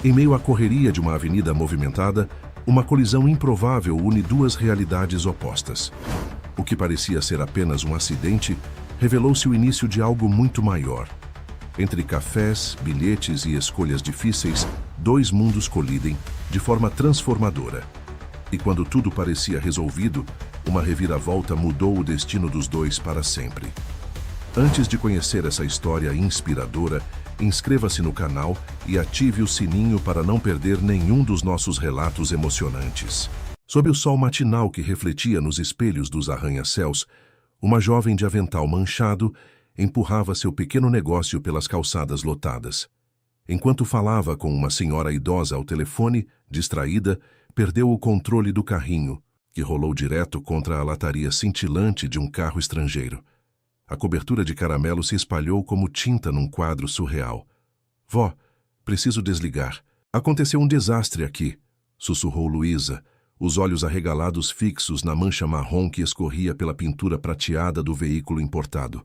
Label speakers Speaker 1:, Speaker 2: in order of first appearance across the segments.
Speaker 1: Em meio à correria de uma avenida movimentada, uma colisão improvável une duas realidades opostas. O que parecia ser apenas um acidente revelou-se o início de algo muito maior. Entre cafés, bilhetes e escolhas difíceis, dois mundos colidem de forma transformadora. E quando tudo parecia resolvido, uma reviravolta mudou o destino dos dois para sempre. Antes de conhecer essa história inspiradora, inscreva-se no canal e ative o sininho para não perder nenhum dos nossos relatos emocionantes. Sob o sol matinal que refletia nos espelhos dos arranha-céus, uma jovem de avental manchado empurrava seu pequeno negócio pelas calçadas lotadas. Enquanto falava com uma senhora idosa ao telefone, distraída, perdeu o controle do carrinho, que rolou direto contra a lataria cintilante de um carro estrangeiro. A cobertura de caramelo se espalhou como tinta num quadro surreal. Vó, preciso desligar. Aconteceu um desastre aqui, sussurrou Luísa, os olhos arregalados fixos na mancha marrom que escorria pela pintura prateada do veículo importado.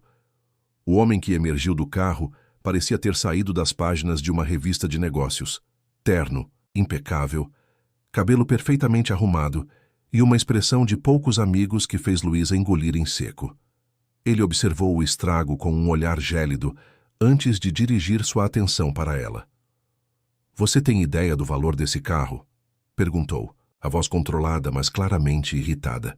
Speaker 1: O homem que emergiu do carro parecia ter saído das páginas de uma revista de negócios. Terno, impecável, cabelo perfeitamente arrumado e uma expressão de poucos amigos que fez Luísa engolir em seco. Ele observou o estrago com um olhar gélido antes de dirigir sua atenção para ela. Você tem ideia do valor desse carro? Perguntou, a voz controlada, mas claramente irritada.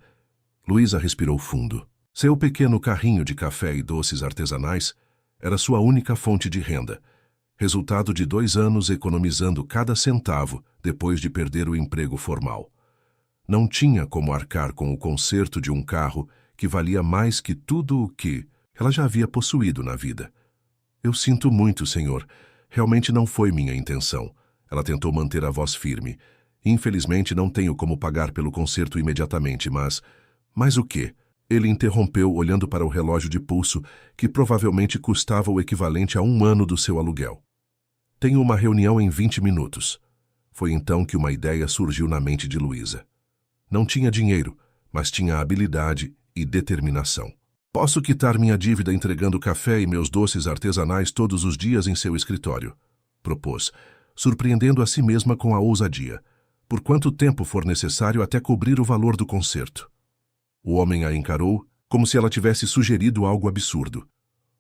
Speaker 1: Luísa respirou fundo. Seu pequeno carrinho de café e doces artesanais era sua única fonte de renda, resultado de 2 anos economizando cada centavo depois de perder o emprego formal. Não tinha como arcar com o conserto de um carro que valia mais que tudo o que ela já havia possuído na vida. Eu sinto muito, senhor. Realmente não foi minha intenção. Ela tentou manter a voz firme. Infelizmente não tenho como pagar pelo conserto imediatamente, mas... Mas o quê? Ele interrompeu olhando para o relógio de pulso, que provavelmente custava o equivalente a 1 ano do seu aluguel. Tenho uma reunião em 20 minutos. Foi então que uma ideia surgiu na mente de Luísa. Não tinha dinheiro, mas tinha habilidade e determinação. Posso quitar minha dívida entregando café e meus doces artesanais todos os dias em seu escritório, propôs, surpreendendo a si mesma com a ousadia. Por quanto tempo for necessário até cobrir o valor do concerto? O homem a encarou como se ela tivesse sugerido algo absurdo.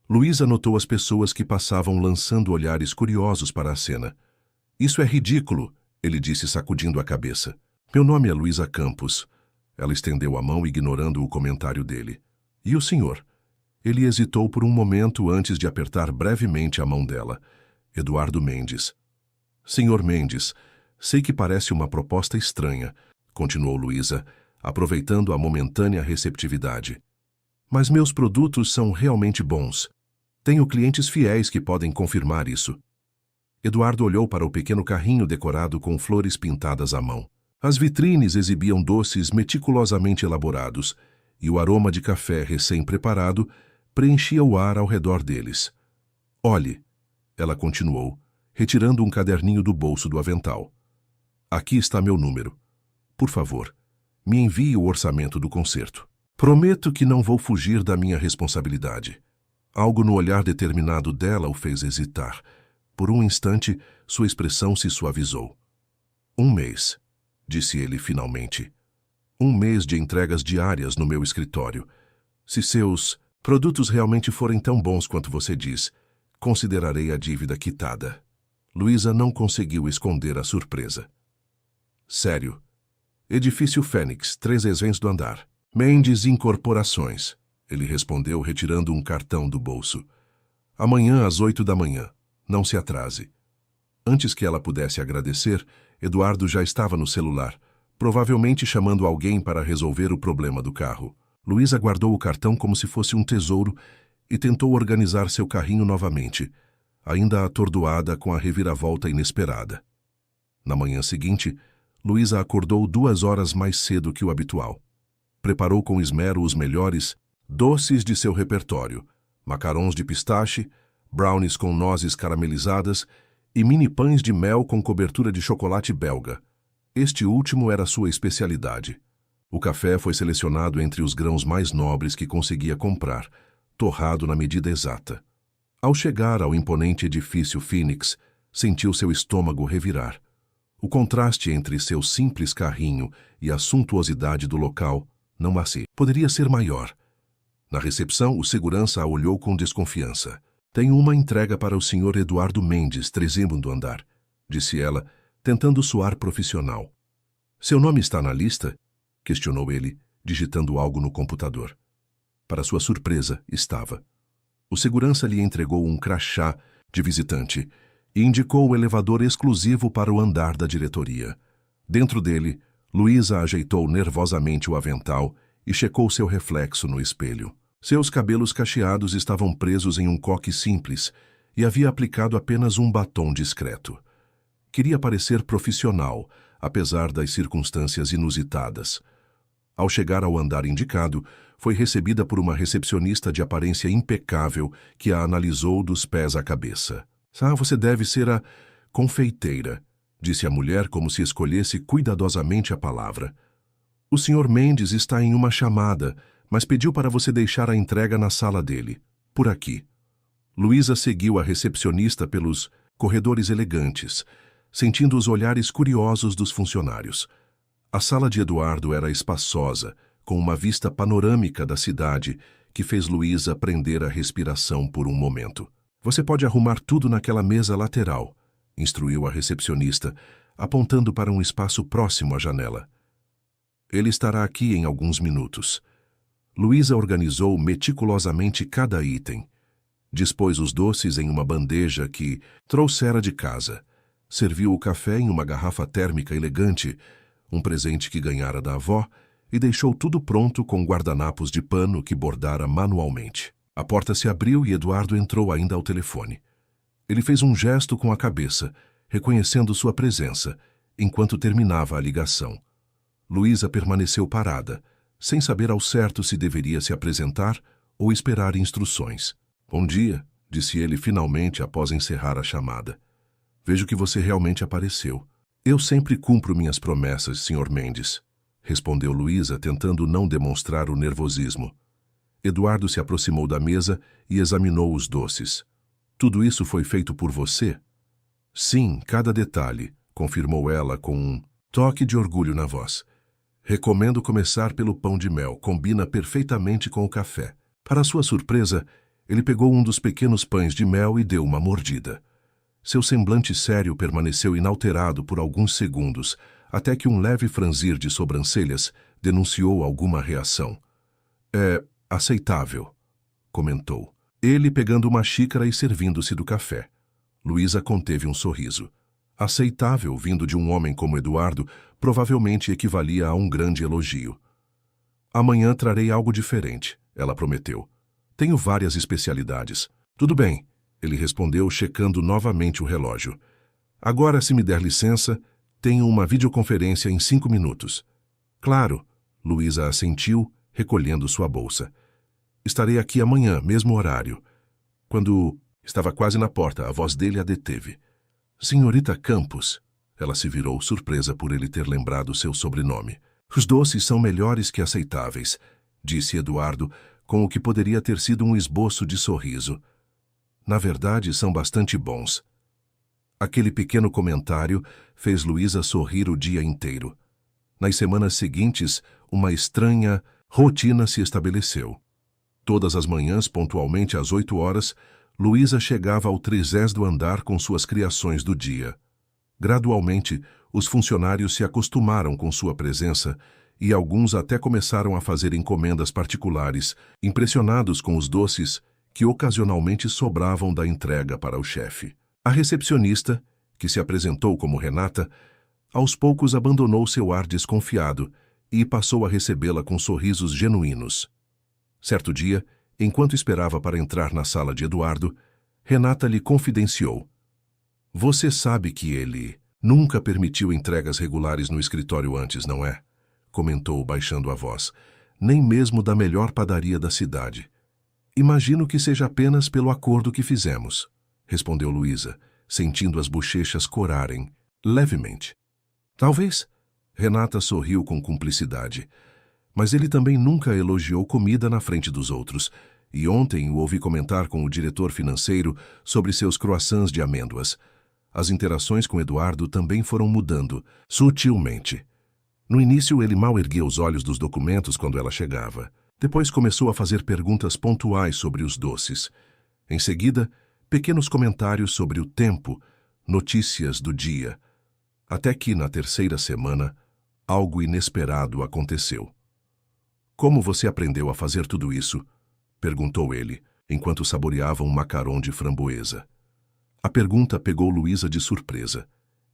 Speaker 1: Luísa notou as pessoas que passavam lançando olhares curiosos para a cena. Isso é ridículo, ele disse sacudindo a cabeça. Meu nome é Luísa Campos. Ela estendeu a mão ignorando o comentário dele. E o senhor? Ele hesitou por um momento antes de apertar brevemente a mão dela. Eduardo Mendes. Senhor Mendes, sei que parece uma proposta estranha, continuou Luísa, aproveitando a momentânea receptividade. Mas meus produtos são realmente bons. Tenho clientes fiéis que podem confirmar isso. Eduardo olhou para o pequeno carrinho decorado com flores pintadas à mão. As vitrines exibiam doces meticulosamente elaborados, e o aroma de café recém-preparado preenchia o ar ao redor deles. Olhe, ela continuou, retirando um caderninho do bolso do avental. Aqui está meu número. Por favor, me envie o orçamento do concerto. Prometo que não vou fugir da minha responsabilidade. Algo no olhar determinado dela o fez hesitar. Por um instante, sua expressão se suavizou. 1 mês. Disse ele finalmente. 1 mês de entregas diárias no meu escritório. Se seus produtos realmente forem tão bons quanto você diz, considerarei a dívida quitada. Luísa não conseguiu esconder a surpresa. Sério. Edifício Fênix, 3 exens do andar. Mendes Incorporações. Ele respondeu retirando um cartão do bolso. Amanhã às 8 da manhã. Não se atrase. Antes que ela pudesse agradecer, Eduardo já estava no celular, provavelmente chamando alguém para resolver o problema do carro. Luísa guardou o cartão como se fosse um tesouro e tentou organizar seu carrinho novamente, ainda atordoada com a reviravolta inesperada. Na manhã seguinte, Luísa acordou 2 horas mais cedo que o habitual. Preparou com esmero os melhores doces de seu repertório, macarons de pistache, brownies com nozes caramelizadas e mini pães de mel com cobertura de chocolate belga. Este último era sua especialidade. O café foi selecionado entre os grãos mais nobres que conseguia comprar, torrado na medida exata. Ao chegar ao imponente edifício Phoenix, sentiu seu estômago revirar. O contraste entre seu simples carrinho e a suntuosidade do local não poderia ser maior. Na recepção, o segurança a olhou com desconfiança. Tenho uma entrega para o Sr. Eduardo Mendes, 30º andar, disse ela, tentando soar profissional. Seu nome está na lista? Questionou ele, digitando algo no computador. Para sua surpresa, estava. O segurança lhe entregou um crachá de visitante e indicou o elevador exclusivo para o andar da diretoria. Dentro dele, Luísa ajeitou nervosamente o avental e checou seu reflexo no espelho. Seus cabelos cacheados estavam presos em um coque simples e havia aplicado apenas um batom discreto. Queria parecer profissional, apesar das circunstâncias inusitadas. Ao chegar ao andar indicado, foi recebida por uma recepcionista de aparência impecável que a analisou dos pés à cabeça. Você deve ser a confeiteira, disse a mulher como se escolhesse cuidadosamente a palavra. O Sr. Mendes está em uma chamada, mas pediu para você deixar a entrega na sala dele, por aqui. Luísa seguiu a recepcionista pelos corredores elegantes, sentindo os olhares curiosos dos funcionários. A sala de Eduardo era espaçosa, com uma vista panorâmica da cidade que fez Luísa prender a respiração por um momento. Você pode arrumar tudo naquela mesa lateral, instruiu a recepcionista, apontando para um espaço próximo à janela. Ele estará aqui em alguns minutos. Luísa organizou meticulosamente cada item. Dispôs os doces em uma bandeja que trouxera de casa. Serviu o café em uma garrafa térmica elegante, um presente que ganhara da avó, e deixou tudo pronto com guardanapos de pano que bordara manualmente. A porta se abriu e Eduardo entrou ainda ao telefone. Ele fez um gesto com a cabeça, reconhecendo sua presença, enquanto terminava a ligação. Luísa permaneceu parada, sem saber ao certo se deveria se apresentar ou esperar instruções. Bom dia, disse ele finalmente após encerrar a chamada. Vejo que você realmente apareceu. Eu sempre cumpro minhas promessas, Sr. Mendes, respondeu Luísa, tentando não demonstrar o nervosismo. Eduardo se aproximou da mesa e examinou os doces. Tudo isso foi feito por você? Sim, cada detalhe, confirmou ela com um toque de orgulho na voz. Recomendo começar pelo pão de mel, combina perfeitamente com o café. Para sua surpresa, ele pegou um dos pequenos pães de mel e deu uma mordida. Seu semblante sério permaneceu inalterado por alguns segundos, até que um leve franzir de sobrancelhas denunciou alguma reação. É aceitável, comentou. Ele pegando uma xícara e servindo-se do café. Luísa conteve um sorriso. Aceitável, vindo de um homem como Eduardo, provavelmente equivalia a um grande elogio. Amanhã trarei algo diferente, ela prometeu. Tenho várias especialidades. Tudo bem, ele respondeu, checando novamente o relógio. Agora, se me der licença, tenho uma videoconferência em 5 minutos. Claro, Luísa assentiu, recolhendo sua bolsa. Estarei aqui amanhã, mesmo horário. Quando estava quase na porta, a voz dele a deteve. Senhorita Campos. Ela se virou, surpresa por ele ter lembrado seu sobrenome. Os doces são melhores que aceitáveis, disse Eduardo, com o que poderia ter sido um esboço de sorriso. Na verdade, são bastante bons. Aquele pequeno comentário fez Luísa sorrir o dia inteiro. Nas semanas seguintes, uma estranha rotina se estabeleceu. Todas as manhãs, pontualmente às 8 horas, Luísa chegava ao 30º andar com suas criações do dia. Gradualmente, os funcionários se acostumaram com sua presença e alguns até começaram a fazer encomendas particulares, impressionados com os doces que ocasionalmente sobravam da entrega para o chefe. A recepcionista, que se apresentou como Renata, aos poucos abandonou seu ar desconfiado e passou a recebê-la com sorrisos genuínos. Certo dia, enquanto esperava para entrar na sala de Eduardo, Renata lhe confidenciou. Você sabe que ele nunca permitiu entregas regulares no escritório antes, não é? Comentou, baixando a voz. Nem mesmo da melhor padaria da cidade. Imagino que seja apenas pelo acordo que fizemos, respondeu Luísa, sentindo as bochechas corarem, levemente. Talvez. Renata sorriu com cumplicidade. Mas ele também nunca elogiou comida na frente dos outros, e ontem o ouvi comentar com o diretor financeiro sobre seus croissants de amêndoas. As interações com Eduardo também foram mudando, sutilmente. No início, ele mal erguia os olhos dos documentos quando ela chegava. Depois começou a fazer perguntas pontuais sobre os doces. Em seguida, pequenos comentários sobre o tempo, notícias do dia. Até que, na terceira semana, algo inesperado aconteceu. "Como você aprendeu a fazer tudo isso?" perguntou ele, enquanto saboreava um macarrão de framboesa. A pergunta pegou Luísa de surpresa.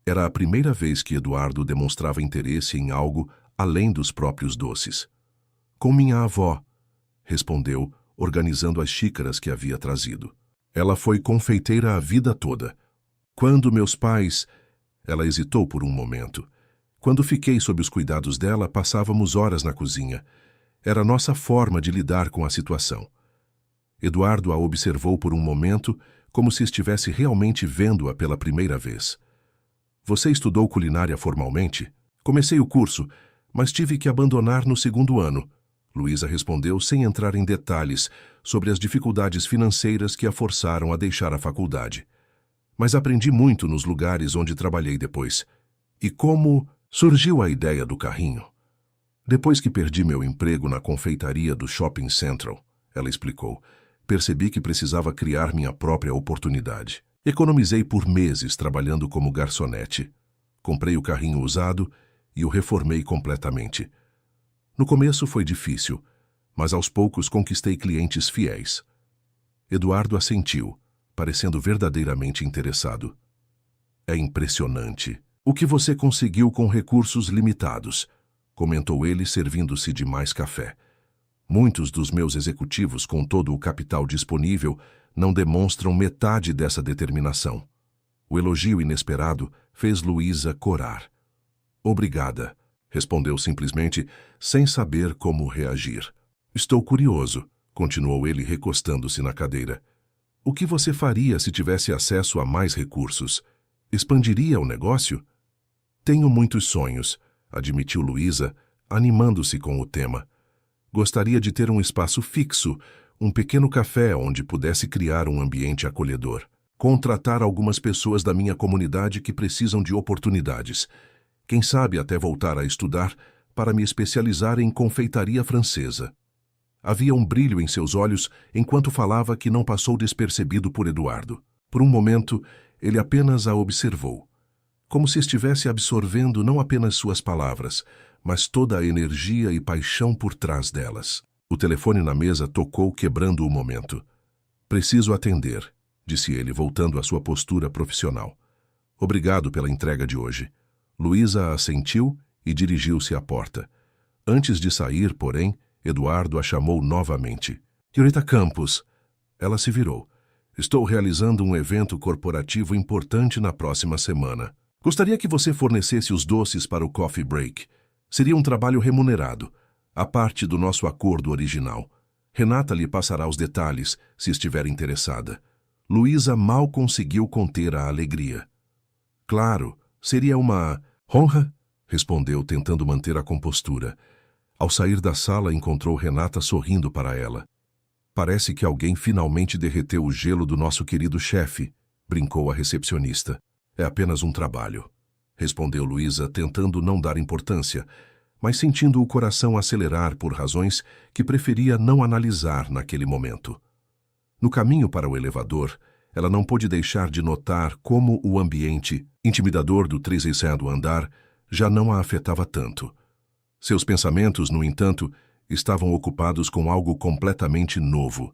Speaker 1: Era a primeira vez que Eduardo demonstrava interesse em algo além dos próprios doces. "Com minha avó", respondeu, organizando as xícaras que havia trazido. "Ela foi confeiteira a vida toda. Quando meus pais..." Ela hesitou por um momento. "Quando fiquei sob os cuidados dela, passávamos horas na cozinha. Era nossa forma de lidar com a situação." Eduardo a observou por um momento, como se estivesse realmente vendo-a pela primeira vez. "Você estudou culinária formalmente?" "Comecei o curso, mas tive que abandonar no segundo ano", Luísa respondeu sem entrar em detalhes sobre as dificuldades financeiras que a forçaram a deixar a faculdade. "Mas aprendi muito nos lugares onde trabalhei depois." "E como surgiu a ideia do carrinho?" "Depois que perdi meu emprego na confeitaria do Shopping Central", ela explicou, "percebi que precisava criar minha própria oportunidade. Economizei por meses trabalhando como garçonete. Comprei o carrinho usado e o reformei completamente. No começo foi difícil, mas aos poucos conquistei clientes fiéis." Eduardo assentiu, parecendo verdadeiramente interessado. "É impressionante. O que você conseguiu com recursos limitados", comentou ele, servindo-se de mais café. "Muitos dos meus executivos, com todo o capital disponível, não demonstram metade dessa determinação." O elogio inesperado fez Luísa corar. "Obrigada", respondeu simplesmente, sem saber como reagir. "Estou curioso", continuou ele recostando-se na cadeira. "O que você faria se tivesse acesso a mais recursos? Expandiria o negócio?" "Tenho muitos sonhos", admitiu Luísa, animando-se com o tema. "Gostaria de ter um espaço fixo, um pequeno café onde pudesse criar um ambiente acolhedor. Contratar algumas pessoas da minha comunidade que precisam de oportunidades. Quem sabe até voltar a estudar para me especializar em confeitaria francesa." Havia um brilho em seus olhos enquanto falava que não passou despercebido por Eduardo. Por um momento, ele apenas a observou, como se estivesse absorvendo não apenas suas palavras, mas toda a energia e paixão por trás delas. O telefone na mesa tocou, quebrando o momento. "Preciso atender", disse ele, voltando à sua postura profissional. "Obrigado pela entrega de hoje." Luísa assentiu e dirigiu-se à porta. Antes de sair, porém, Eduardo a chamou novamente. "Senhorita Campos." Ela se virou. "Estou realizando um evento corporativo importante na próxima semana. Gostaria que você fornecesse os doces para o coffee break. Seria um trabalho remunerado, a parte do nosso acordo original. Renata lhe passará os detalhes, se estiver interessada." Luísa mal conseguiu conter a alegria. "Claro, seria uma honra", respondeu, tentando manter a compostura. Ao sair da sala, encontrou Renata sorrindo para ela. "Parece que alguém finalmente derreteu o gelo do nosso querido chefe", brincou a recepcionista. "É apenas um trabalho", respondeu Luísa, tentando não dar importância, mas sentindo o coração acelerar por razões que preferia não analisar naquele momento. No caminho para o elevador, ela não pôde deixar de notar como o ambiente intimidador do 36º andar já não a afetava tanto. Seus pensamentos, no entanto, estavam ocupados com algo completamente novo.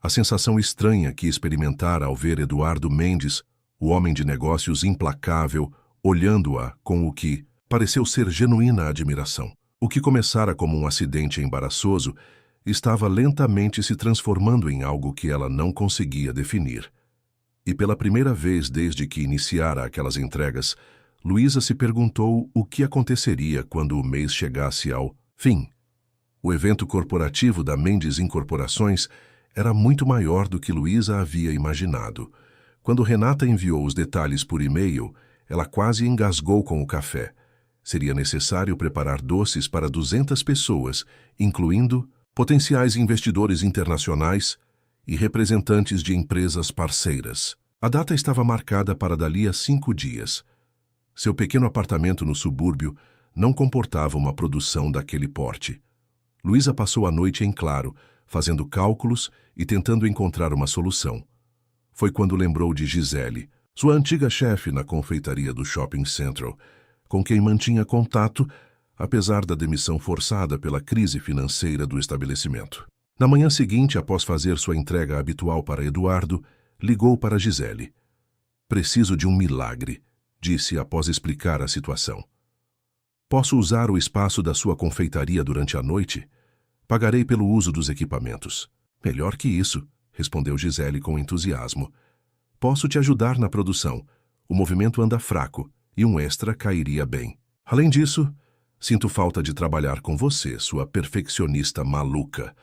Speaker 1: A sensação estranha que experimentara ao ver Eduardo Mendes, o homem de negócios implacável, olhando-a com o que pareceu ser genuína admiração. O que começara como um acidente embaraçoso estava lentamente se transformando em algo que ela não conseguia definir. E pela primeira vez desde que iniciara aquelas entregas, Luísa se perguntou o que aconteceria quando o mês chegasse ao fim. O evento corporativo da Mendes Incorporações era muito maior do que Luísa havia imaginado. Quando Renata enviou os detalhes por e-mail, ela quase engasgou com o café. Seria necessário preparar doces para 200 pessoas, incluindo potenciais investidores internacionais e representantes de empresas parceiras. A data estava marcada para dali a 5 dias. Seu pequeno apartamento no subúrbio não comportava uma produção daquele porte. Luísa passou a noite em claro, fazendo cálculos e tentando encontrar uma solução. Foi quando lembrou de Gisele, sua antiga chefe na confeitaria do Shopping Central, com quem mantinha contato, apesar da demissão forçada pela crise financeira do estabelecimento. Na manhã seguinte, após fazer sua entrega habitual para Eduardo, ligou para Gisele. "Preciso de um milagre", disse após explicar a situação. "Posso usar o espaço da sua confeitaria durante a noite? Pagarei pelo uso dos equipamentos." "Melhor que isso", respondeu Gisele com entusiasmo. "Posso te ajudar na produção. O movimento anda fraco e um extra cairia bem. Além disso, sinto falta de trabalhar com você, sua perfeccionista maluca."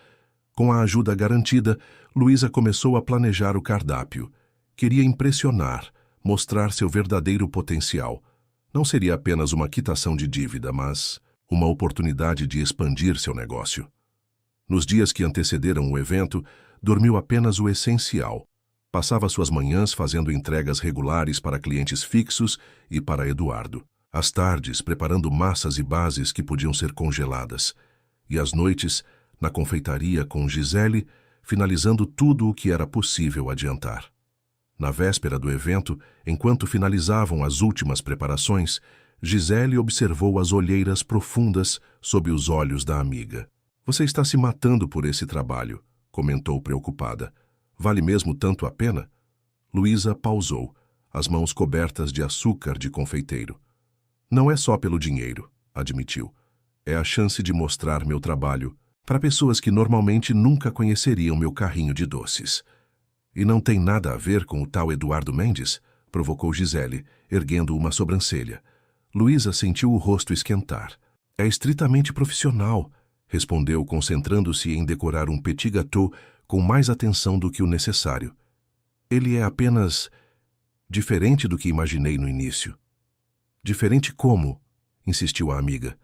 Speaker 1: Com a ajuda garantida, Luísa começou a planejar o cardápio. Queria impressionar, mostrar seu verdadeiro potencial. Não seria apenas uma quitação de dívida, mas uma oportunidade de expandir seu negócio. Nos dias que antecederam o evento, dormiu apenas o essencial. Passava suas manhãs fazendo entregas regulares para clientes fixos e para Eduardo. Às tardes, preparando massas e bases que podiam ser congeladas. E às noites, na confeitaria com Gisele, finalizando tudo o que era possível adiantar. Na véspera do evento, enquanto finalizavam as últimas preparações, Gisele observou as olheiras profundas sob os olhos da amiga. "Você está se matando por esse trabalho", comentou preocupada. "Vale mesmo tanto a pena?" Luísa pausou, as mãos cobertas de açúcar de confeiteiro. "Não é só pelo dinheiro", admitiu. "É a chance de mostrar meu trabalho para pessoas que normalmente nunca conheceriam meu carrinho de doces." "E não tem nada a ver com o tal Eduardo Mendes?" provocou Gisele, erguendo uma sobrancelha. Luísa sentiu o rosto esquentar. "É estritamente profissional", respondeu, concentrando-se em decorar um petit gâteau com mais atenção do que o necessário. "Ele é apenas diferente do que imaginei no início." "Diferente como?" insistiu a amiga.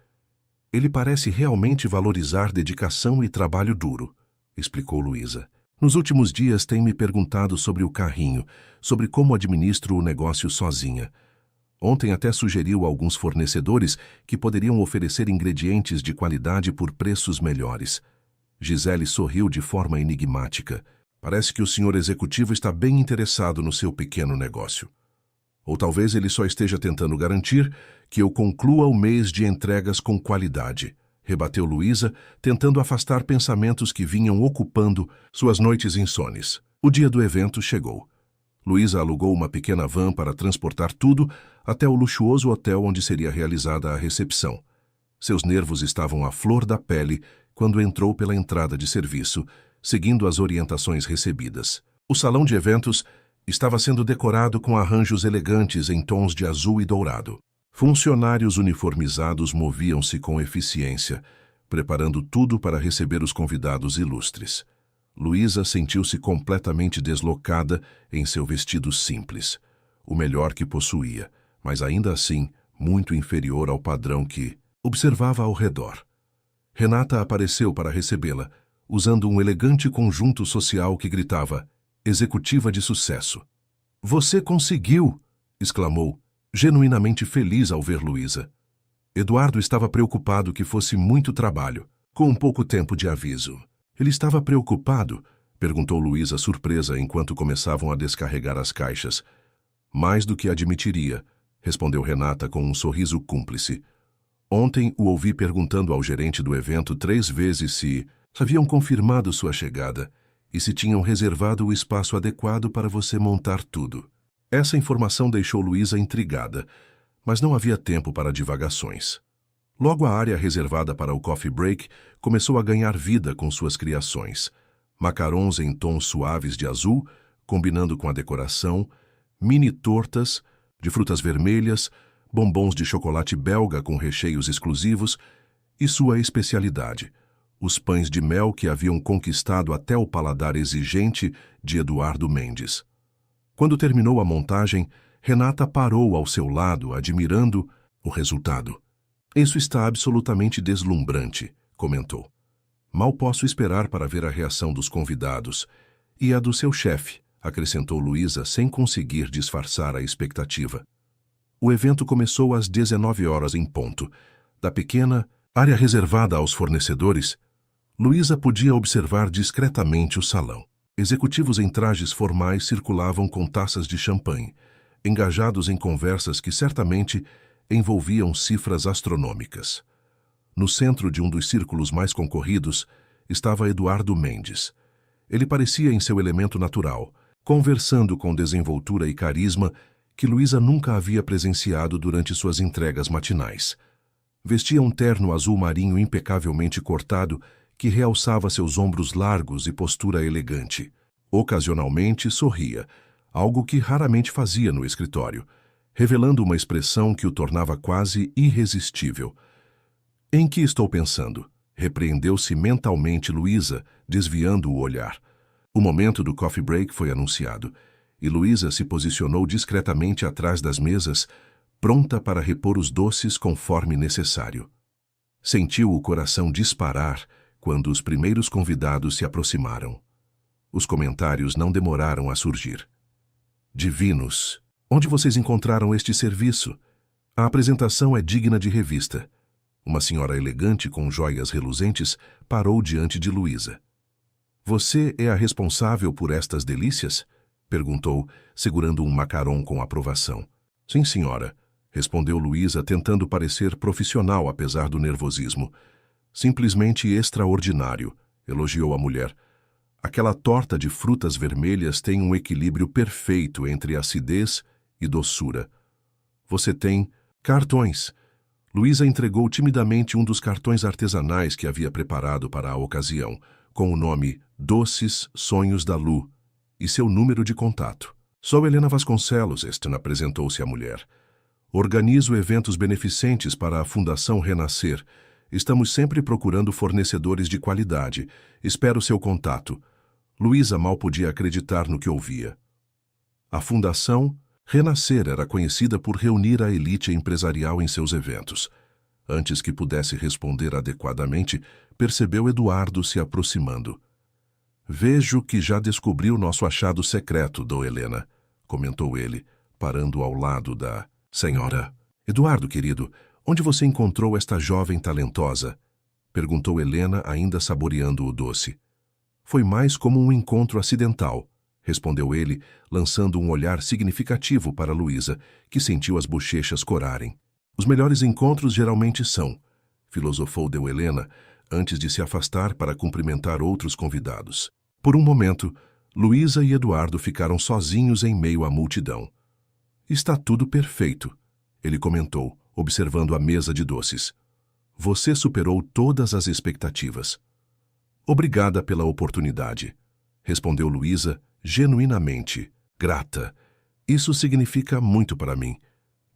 Speaker 1: "Ele parece realmente valorizar dedicação e trabalho duro", explicou Luísa. "Nos últimos dias tem me perguntado sobre o carrinho, sobre como administro o negócio sozinha. Ontem até sugeriu a alguns fornecedores que poderiam oferecer ingredientes de qualidade por preços melhores." Gisele sorriu de forma enigmática. "Parece que o senhor executivo está bem interessado no seu pequeno negócio. Ou talvez ele só esteja tentando garantir que eu conclua o mês de entregas com qualidade", rebateu Luísa, tentando afastar pensamentos que vinham ocupando suas noites insones. O dia do evento chegou. Luísa alugou uma pequena van para transportar tudo até o luxuoso hotel onde seria realizada a recepção. Seus nervos estavam à flor da pele quando entrou pela entrada de serviço, seguindo as orientações recebidas. O salão de eventos estava sendo decorado com arranjos elegantes em tons de azul e dourado. Funcionários uniformizados moviam-se com eficiência, preparando tudo para receber os convidados ilustres. Luísa sentiu-se completamente deslocada em seu vestido simples, o melhor que possuía, mas ainda assim muito inferior ao padrão que observava ao redor. Renata apareceu para recebê-la, usando um elegante conjunto social que gritava "Executiva de sucesso". "Você conseguiu!" exclamou, genuinamente feliz ao ver Luísa. Eduardo estava preocupado que fosse muito trabalho, com pouco tempo de aviso. "Ele estava preocupado?" perguntou Luísa surpresa enquanto começavam a descarregar as caixas. "Mais do que admitiria", respondeu Renata com um sorriso cúmplice. "Ontem o ouvi perguntando ao gerente do evento 3 vezes se haviam confirmado sua chegada e se tinham reservado o espaço adequado para você montar tudo." Essa informação deixou Luísa intrigada, mas não havia tempo para divagações. Logo a área reservada para o coffee break começou a ganhar vida com suas criações. Macarons em tons suaves de azul, combinando com a decoração, mini tortas de frutas vermelhas, bombons de chocolate belga com recheios exclusivos e sua especialidade, os pães de mel que haviam conquistado até o paladar exigente de Eduardo Mendes. Quando terminou a montagem, Renata parou ao seu lado, admirando o resultado. "Isso está absolutamente deslumbrante", comentou. "Mal posso esperar para ver a reação dos convidados e a do seu chefe", acrescentou Luísa sem conseguir disfarçar a expectativa. O evento começou às 19 horas em ponto. Da pequena área reservada aos fornecedores, Luísa podia observar discretamente o salão. Executivos em trajes formais circulavam com taças de champanhe, engajados em conversas que certamente envolviam cifras astronômicas. No centro de um dos círculos mais concorridos estava Eduardo Mendes. Ele parecia em seu elemento natural, conversando com desenvoltura e carisma que Luísa nunca havia presenciado durante suas entregas matinais. Vestia um terno azul marinho impecavelmente cortado que realçava seus ombros largos e postura elegante. Ocasionalmente sorria, algo que raramente fazia no escritório, revelando uma expressão que o tornava quase irresistível. Em que estou pensando? Repreendeu-se mentalmente Luísa, desviando o olhar. O momento do coffee break foi anunciado, e Luísa se posicionou discretamente atrás das mesas, pronta para repor os doces conforme necessário. Sentiu o coração disparar quando os primeiros convidados se aproximaram. Os comentários não demoraram a surgir. Divinos! Onde vocês encontraram este serviço? A apresentação é digna de revista. Uma senhora elegante com joias reluzentes parou diante de Luísa. Você é a responsável por estas delícias? Perguntou, segurando um macaron com aprovação. Sim, senhora, respondeu Luísa, tentando parecer profissional apesar do nervosismo. Simplesmente extraordinário, elogiou a mulher. Aquela torta de frutas vermelhas tem um equilíbrio perfeito entre acidez e doçura. Você tem cartões. Luísa entregou timidamente um dos cartões artesanais que havia preparado para a ocasião, com o nome Doces Sonhos da Lu e seu número de contato. Sou Helena Vasconcelos, apresentou-se a mulher. Organizo eventos beneficentes para a Fundação Renascer. Estamos sempre procurando fornecedores de qualidade. Espero seu contato. Luísa mal podia acreditar no que ouvia. A Fundação Renascer era conhecida por reunir a elite empresarial em seus eventos. Antes que pudesse responder adequadamente, percebeu Eduardo se aproximando. Vejo que já descobriu nosso achado secreto, Dona Helena, comentou ele, parando ao lado da senhora. Eduardo, querido, onde você encontrou esta jovem talentosa? Perguntou Helena, ainda saboreando o doce. Foi mais como um encontro acidental, respondeu ele, lançando um olhar significativo para Luísa, que sentiu as bochechas corarem. Os melhores encontros geralmente são, filosofou Dona Helena, antes de se afastar para cumprimentar outros convidados. Por um momento, Luísa e Eduardo ficaram sozinhos em meio à multidão. Está tudo perfeito, ele comentou, observando a mesa de doces. Você superou todas as expectativas. Obrigada pela oportunidade, respondeu Luísa, genuinamente grata. Isso significa muito para mim.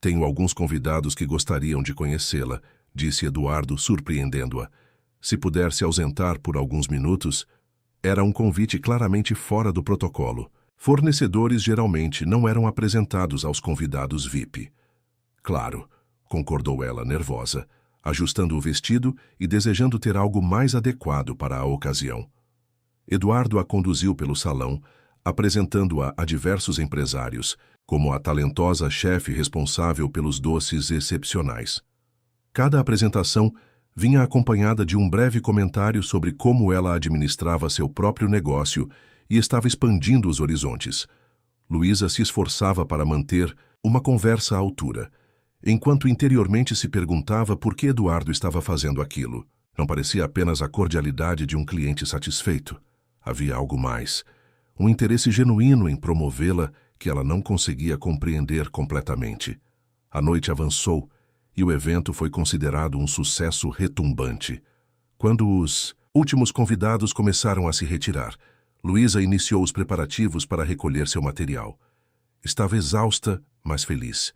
Speaker 1: Tenho alguns convidados que gostariam de conhecê-la, disse Eduardo, surpreendendo-a. Se puder se ausentar por alguns minutos, era um convite claramente fora do protocolo. Fornecedores geralmente não eram apresentados aos convidados VIP. Claro, concordou ela, nervosa, ajustando o vestido e desejando ter algo mais adequado para a ocasião. Eduardo a conduziu pelo salão, apresentando-a a diversos empresários, como a talentosa chefe responsável pelos doces excepcionais. Cada apresentação vinha acompanhada de um breve comentário sobre como ela administrava seu próprio negócio e estava expandindo os horizontes. Luísa se esforçava para manter uma conversa à altura, enquanto interiormente se perguntava por que Eduardo estava fazendo aquilo. Não parecia apenas a cordialidade de um cliente satisfeito. Havia algo mais, um interesse genuíno em promovê-la que ela não conseguia compreender completamente. A noite avançou e o evento foi considerado um sucesso retumbante. Quando os últimos convidados começaram a se retirar, Luísa iniciou os preparativos para recolher seu material. Estava exausta, mas feliz.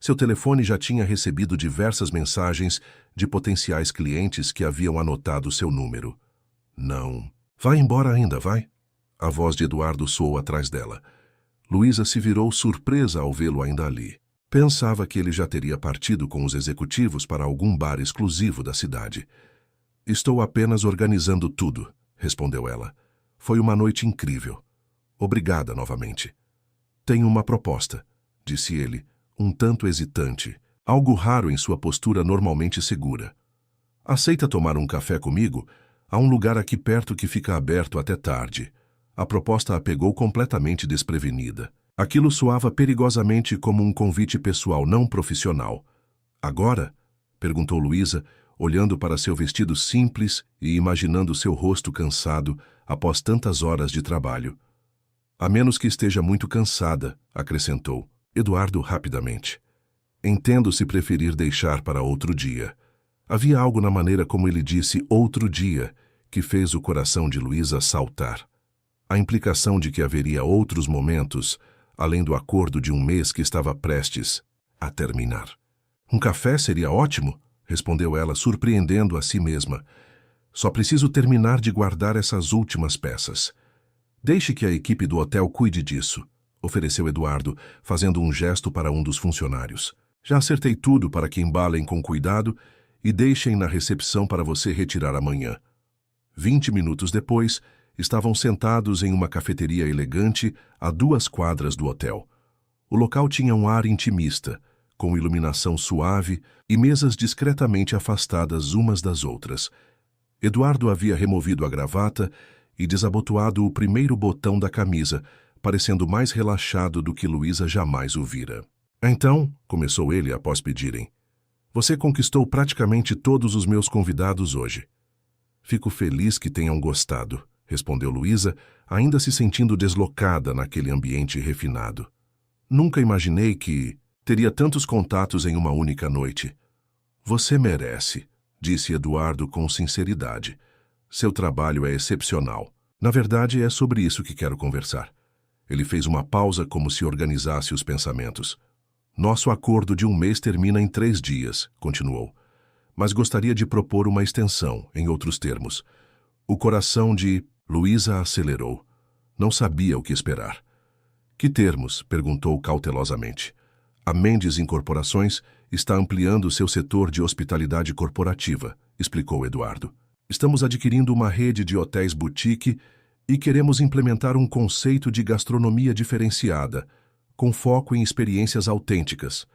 Speaker 1: Seu telefone já tinha recebido diversas mensagens de potenciais clientes que haviam anotado seu número. Não. Vai embora ainda, vai? A voz de Eduardo soou atrás dela. Luísa se virou surpresa ao vê-lo ainda ali. Pensava que ele já teria partido com os executivos para algum bar exclusivo da cidade. Estou apenas organizando tudo, respondeu ela. Foi uma noite incrível. Obrigada novamente. Tenho uma proposta, disse ele, um tanto hesitante, algo raro em sua postura normalmente segura. Aceita tomar um café comigo? Há um lugar aqui perto que fica aberto até tarde. A proposta a pegou completamente desprevenida. Aquilo soava perigosamente como um convite pessoal não profissional. Agora? Perguntou Luísa, olhando para seu vestido simples e imaginando seu rosto cansado após tantas horas de trabalho. A menos que esteja muito cansada, acrescentou Eduardo rapidamente. Entendo se preferir deixar para outro dia. Havia algo na maneira como ele disse outro dia que fez o coração de Luísa saltar. A implicação de que haveria outros momentos, além do acordo de um mês que estava prestes a terminar. Um café seria ótimo, respondeu ela, surpreendendo a si mesma. Só preciso terminar de guardar essas últimas peças. Deixe que a equipe do hotel cuide disso, ofereceu Eduardo, fazendo um gesto para um dos funcionários. Já acertei tudo para que embalem com cuidado e deixem na recepção para você retirar amanhã. 20 minutos depois, estavam sentados em uma cafeteria elegante a 2 quadras do hotel. O local tinha um ar intimista, com iluminação suave e mesas discretamente afastadas umas das outras. Eduardo havia removido a gravata e desabotoado o primeiro botão da camisa, parecendo mais relaxado do que Luísa jamais o vira. Então, começou ele após pedirem, você conquistou praticamente todos os meus convidados hoje. Fico feliz que tenham gostado, respondeu Luísa, ainda se sentindo deslocada naquele ambiente refinado. Nunca imaginei que teria tantos contatos em uma única noite. Você merece, disse Eduardo com sinceridade. Seu trabalho é excepcional. Na verdade, é sobre isso que quero conversar. Ele fez uma pausa como se organizasse os pensamentos. Nosso acordo de um mês termina em 3 dias, continuou. Mas gostaria de propor uma extensão, em outros termos. O coração de Luísa acelerou. Não sabia o que esperar. Que termos? Perguntou cautelosamente. A Mendes Incorporações está ampliando seu setor de hospitalidade corporativa, explicou Eduardo. Estamos adquirindo uma rede de hotéis boutique e queremos implementar um conceito de gastronomia diferenciada, com foco em experiências autênticas.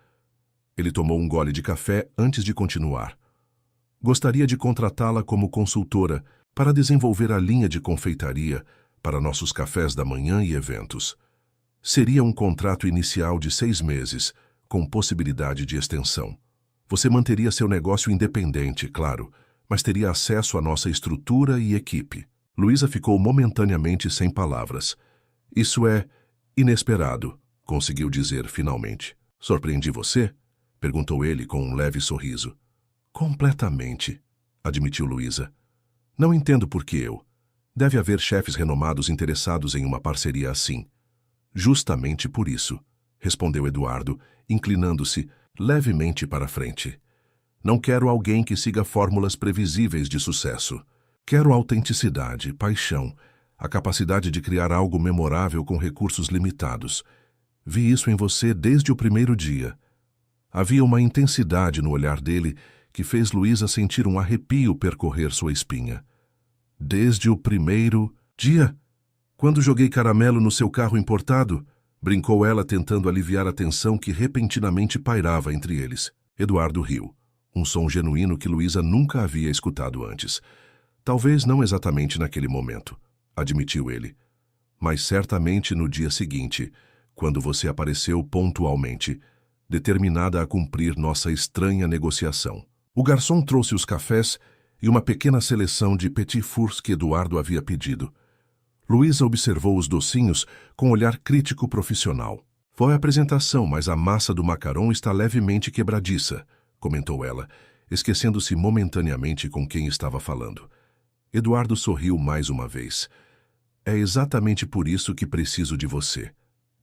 Speaker 1: Ele tomou um gole de café antes de continuar. Gostaria de contratá-la como consultora para desenvolver a linha de confeitaria para nossos cafés da manhã e eventos. Seria um contrato inicial de 6 meses, com possibilidade de extensão. Você manteria seu negócio independente, claro, mas teria acesso à nossa estrutura e equipe. Luísa ficou momentaneamente sem palavras. Isso é inesperado, conseguiu dizer finalmente. Surpreendi você? Perguntou ele com um leve sorriso. Completamente, admitiu Luísa. Não entendo por que eu. Deve haver chefes renomados interessados em uma parceria assim. Justamente por isso, respondeu Eduardo, inclinando-se levemente para frente. Não quero alguém que siga fórmulas previsíveis de sucesso. Quero autenticidade, paixão, a capacidade de criar algo memorável com recursos limitados. Vi isso em você desde o primeiro dia. Havia uma intensidade no olhar dele que fez Luísa sentir um arrepio percorrer sua espinha. Desde o primeiro dia? Quando joguei caramelo no seu carro importado? Brincou ela, tentando aliviar a tensão que repentinamente pairava entre eles. Eduardo riu. Um som genuíno que Luísa nunca havia escutado antes. Talvez não exatamente naquele momento, admitiu ele. Mas certamente no dia seguinte, quando você apareceu pontualmente, determinada a cumprir nossa estranha negociação. O garçom trouxe os cafés e uma pequena seleção de petit fours que Eduardo havia pedido. Luísa observou os docinhos com olhar crítico profissional. Foi a apresentação, mas a massa do macarrão está levemente quebradiça, comentou ela, esquecendo-se momentaneamente com quem estava falando. Eduardo sorriu mais uma vez. É exatamente por isso que preciso de você,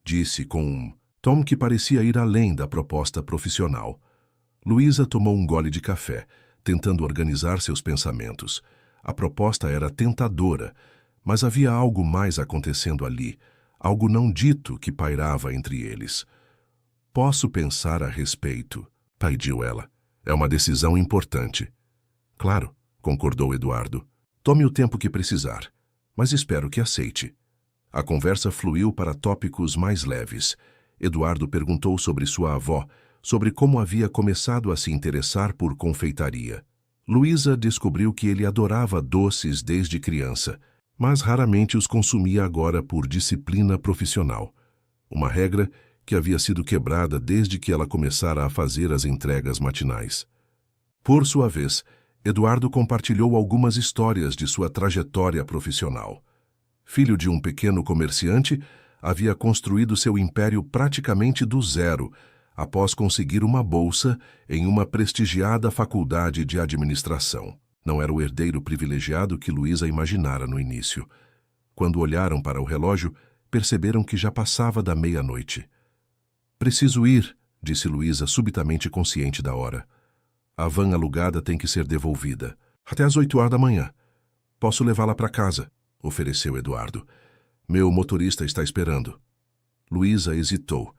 Speaker 1: disse com um tom que parecia ir além da proposta profissional. Luísa tomou um gole de café, tentando organizar seus pensamentos. A proposta era tentadora, mas havia algo mais acontecendo ali, algo não dito que pairava entre eles. Posso pensar a respeito, pediu ela. É uma decisão importante. Claro, concordou Eduardo. Tome o tempo que precisar, mas espero que aceite. A conversa fluiu para tópicos mais leves. Eduardo perguntou sobre sua avó, sobre como havia começado a se interessar por confeitaria. Luísa descobriu que ele adorava doces desde criança, mas raramente os consumia agora por disciplina profissional. Uma regra que havia sido quebrada desde que ela começara a fazer as entregas matinais. Por sua vez, Eduardo compartilhou algumas histórias de sua trajetória profissional. Filho de um pequeno comerciante, havia construído seu império praticamente do zero, após conseguir uma bolsa em uma prestigiada faculdade de administração. Não era o herdeiro privilegiado que Luísa imaginara no início. Quando olharam para o relógio, perceberam que já passava da meia-noite. "Preciso ir", disse Luísa, subitamente consciente da hora. "A van alugada tem que ser devolvida. Até às 8 horas da manhã. Posso levá-la para casa", ofereceu Eduardo. "Meu motorista está esperando." Luísa hesitou.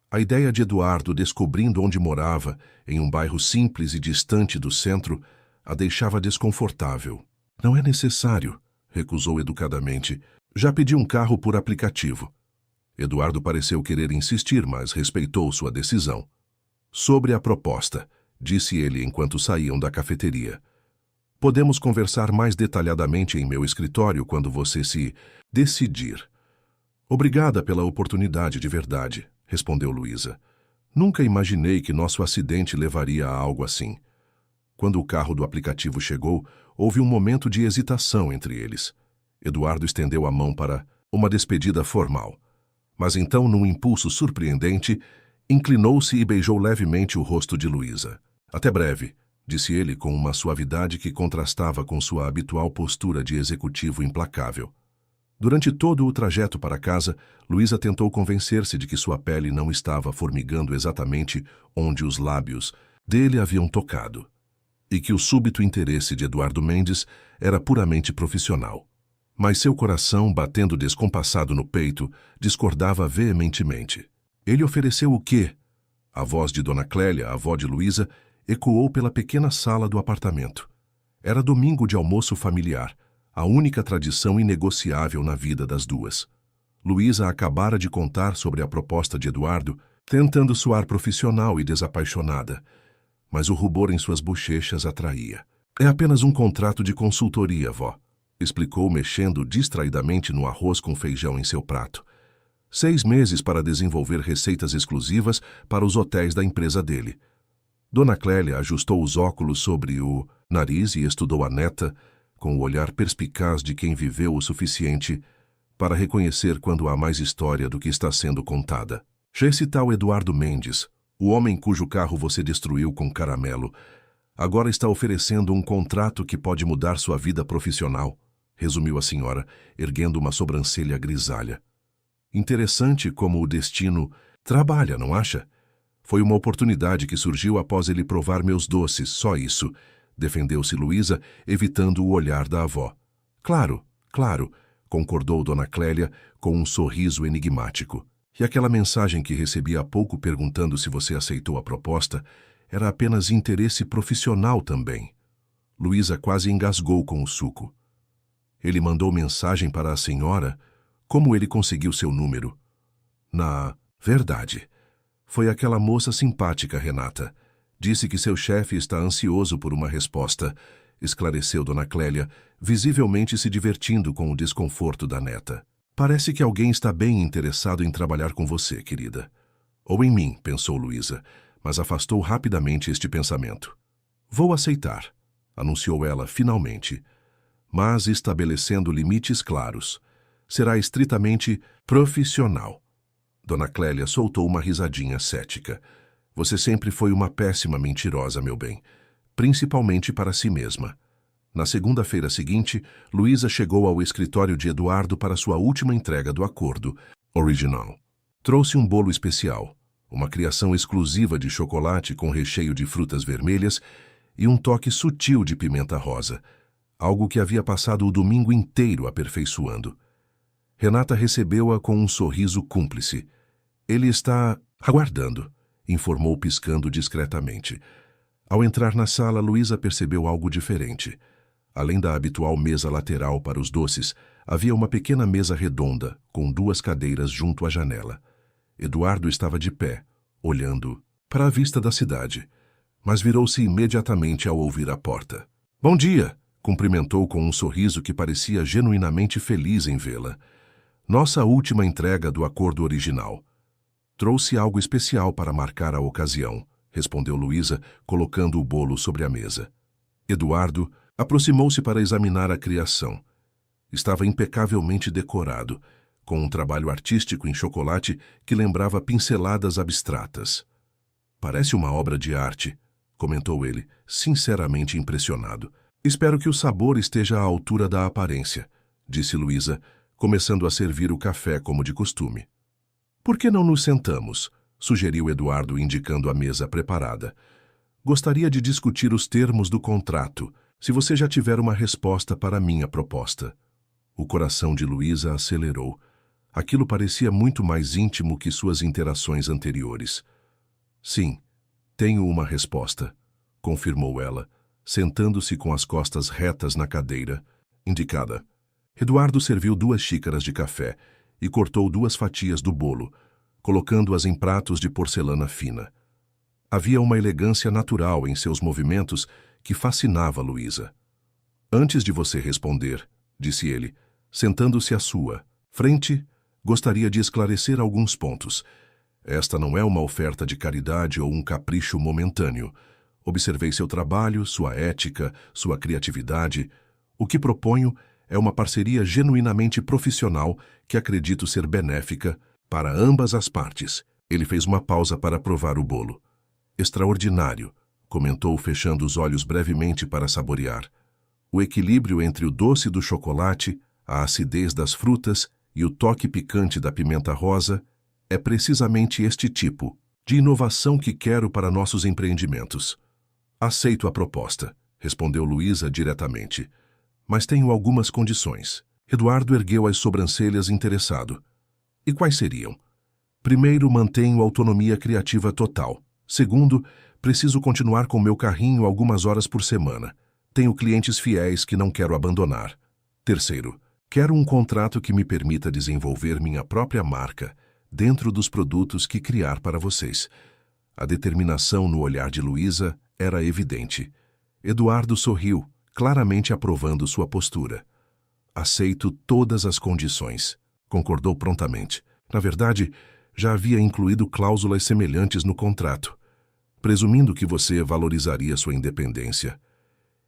Speaker 1: A ideia de Eduardo descobrindo onde morava, em um bairro simples e distante do centro, a deixava desconfortável. "Não é necessário", recusou educadamente. "Já pedi um carro por aplicativo." Eduardo pareceu querer insistir, mas respeitou sua decisão. "Sobre a proposta", disse ele enquanto saíam da cafeteria. "Podemos conversar mais detalhadamente em meu escritório quando você se decidir." "Obrigada pela oportunidade de verdade", respondeu Luísa. "Nunca imaginei que nosso acidente levaria a algo assim." Quando o carro do aplicativo chegou, houve um momento de hesitação entre eles. Eduardo estendeu a mão para uma despedida formal. Mas então, num impulso surpreendente, inclinou-se e beijou levemente o rosto de Luísa. "Até breve", disse ele com uma suavidade que contrastava com sua habitual postura de executivo implacável. Durante todo o trajeto para casa, Luísa tentou convencer-se de que sua pele não estava formigando exatamente onde os lábios dele haviam tocado, e que o súbito interesse de Eduardo Mendes era puramente profissional. Mas seu coração, batendo descompassado no peito, discordava veementemente. Ele ofereceu o quê? A voz de Dona Clélia, a avó de Luísa, ecoou pela pequena sala do apartamento. Era domingo de almoço familiar, a única tradição inegociável na vida das duas. Luísa acabara de contar sobre a proposta de Eduardo, tentando soar profissional e desapaixonada, mas o rubor em suas bochechas atraía. "É apenas um contrato de consultoria, vó", explicou, mexendo distraidamente no arroz com feijão em seu prato. 6 meses para desenvolver receitas exclusivas para os hotéis da empresa dele. Dona Clélia ajustou os óculos sobre o nariz e estudou a neta, com o olhar perspicaz de quem viveu o suficiente para reconhecer quando há mais história do que está sendo contada. "Já esse tal Eduardo Mendes, o homem cujo carro você destruiu com caramelo, agora está oferecendo um contrato que pode mudar sua vida profissional", resumiu a senhora, erguendo uma sobrancelha grisalha. "Interessante como o destino trabalha, não acha? Foi uma oportunidade que surgiu após ele provar meus doces, só isso", defendeu-se Luísa, evitando o olhar da avó. "Claro, claro", concordou Dona Clélia com um sorriso enigmático. "E aquela mensagem que recebi há pouco perguntando se você aceitou a proposta era apenas interesse profissional também." Luísa quase engasgou com o suco. "Ele mandou mensagem para a senhora? Como ele conseguiu seu número?" "Na verdade, foi aquela moça simpática, Renata. Disse que seu chefe está ansioso por uma resposta", esclareceu Dona Clélia, visivelmente se divertindo com o desconforto da neta. "Parece que alguém está bem interessado em trabalhar com você, querida." "Ou em mim", pensou Luísa, mas afastou rapidamente este pensamento. "Vou aceitar", anunciou ela finalmente, mas estabelecendo limites claros. "Será estritamente profissional." Dona Clélia soltou uma risadinha cética. "Você sempre foi uma péssima mentirosa, meu bem, principalmente para si mesma." Na segunda-feira seguinte, Luísa chegou ao escritório de Eduardo para sua última entrega do acordo original. Trouxe um bolo especial, uma criação exclusiva de chocolate com recheio de frutas vermelhas e um toque sutil de pimenta rosa, algo que havia passado o domingo inteiro aperfeiçoando. Renata recebeu-a com um sorriso cúmplice. "Ele está aguardando", informou piscando discretamente. Ao entrar na sala, Luísa percebeu algo diferente. Além da habitual mesa lateral para os doces, havia uma pequena mesa redonda, com 2 cadeiras junto à janela. Eduardo estava de pé, olhando para a vista da cidade, mas virou-se imediatamente ao ouvir a porta. "Bom dia!" cumprimentou com um sorriso que parecia genuinamente feliz em vê-la. "Nossa última entrega do acordo original. Trouxe algo especial para marcar a ocasião", respondeu Luísa, colocando o bolo sobre a mesa. Eduardo aproximou-se para examinar a criação. Estava impecavelmente decorado, com um trabalho artístico em chocolate que lembrava pinceladas abstratas. "Parece uma obra de arte", comentou ele, sinceramente impressionado. "Espero que o sabor esteja à altura da aparência", disse Luísa, começando a servir o café como de costume. "Por que não nos sentamos?", sugeriu Eduardo, indicando a mesa preparada. "Gostaria de discutir os termos do contrato, se você já tiver uma resposta para a minha proposta." O coração de Luísa acelerou. Aquilo parecia muito mais íntimo que suas interações anteriores. "Sim, tenho uma resposta", confirmou ela, sentando-se com as costas retas na cadeira indicada. Eduardo serviu 2 xícaras de café e cortou 2 fatias do bolo, colocando-as em pratos de porcelana fina. Havia uma elegância natural em seus movimentos que fascinava Luísa. "Antes de você responder", disse ele, sentando-se à sua frente, "gostaria de esclarecer alguns pontos. Esta não é uma oferta de caridade ou um capricho momentâneo. Observei seu trabalho, sua ética, sua criatividade. O que proponho é uma parceria genuinamente profissional que acredito ser benéfica para ambas as partes." Ele fez uma pausa para provar o bolo. "Extraordinário", comentou, fechando os olhos brevemente para saborear. "O equilíbrio entre o doce do chocolate, a acidez das frutas e o toque picante da pimenta rosa é precisamente este tipo de inovação que quero para nossos empreendimentos." "Aceito a proposta", respondeu Luísa diretamente. "Mas tenho algumas condições." Eduardo ergueu as sobrancelhas interessado. "E quais seriam?" "Primeiro, mantenho autonomia criativa total. Segundo, preciso continuar com meu carrinho algumas horas por semana. Tenho clientes fiéis que não quero abandonar. Terceiro, quero um contrato que me permita desenvolver minha própria marca dentro dos produtos que criar para vocês." A determinação no olhar de Luísa era evidente. Eduardo sorriu, claramente aprovando sua postura. "Aceito todas as condições", concordou prontamente. Na verdade, já havia incluído cláusulas semelhantes no contrato, presumindo que você valorizaria sua independência.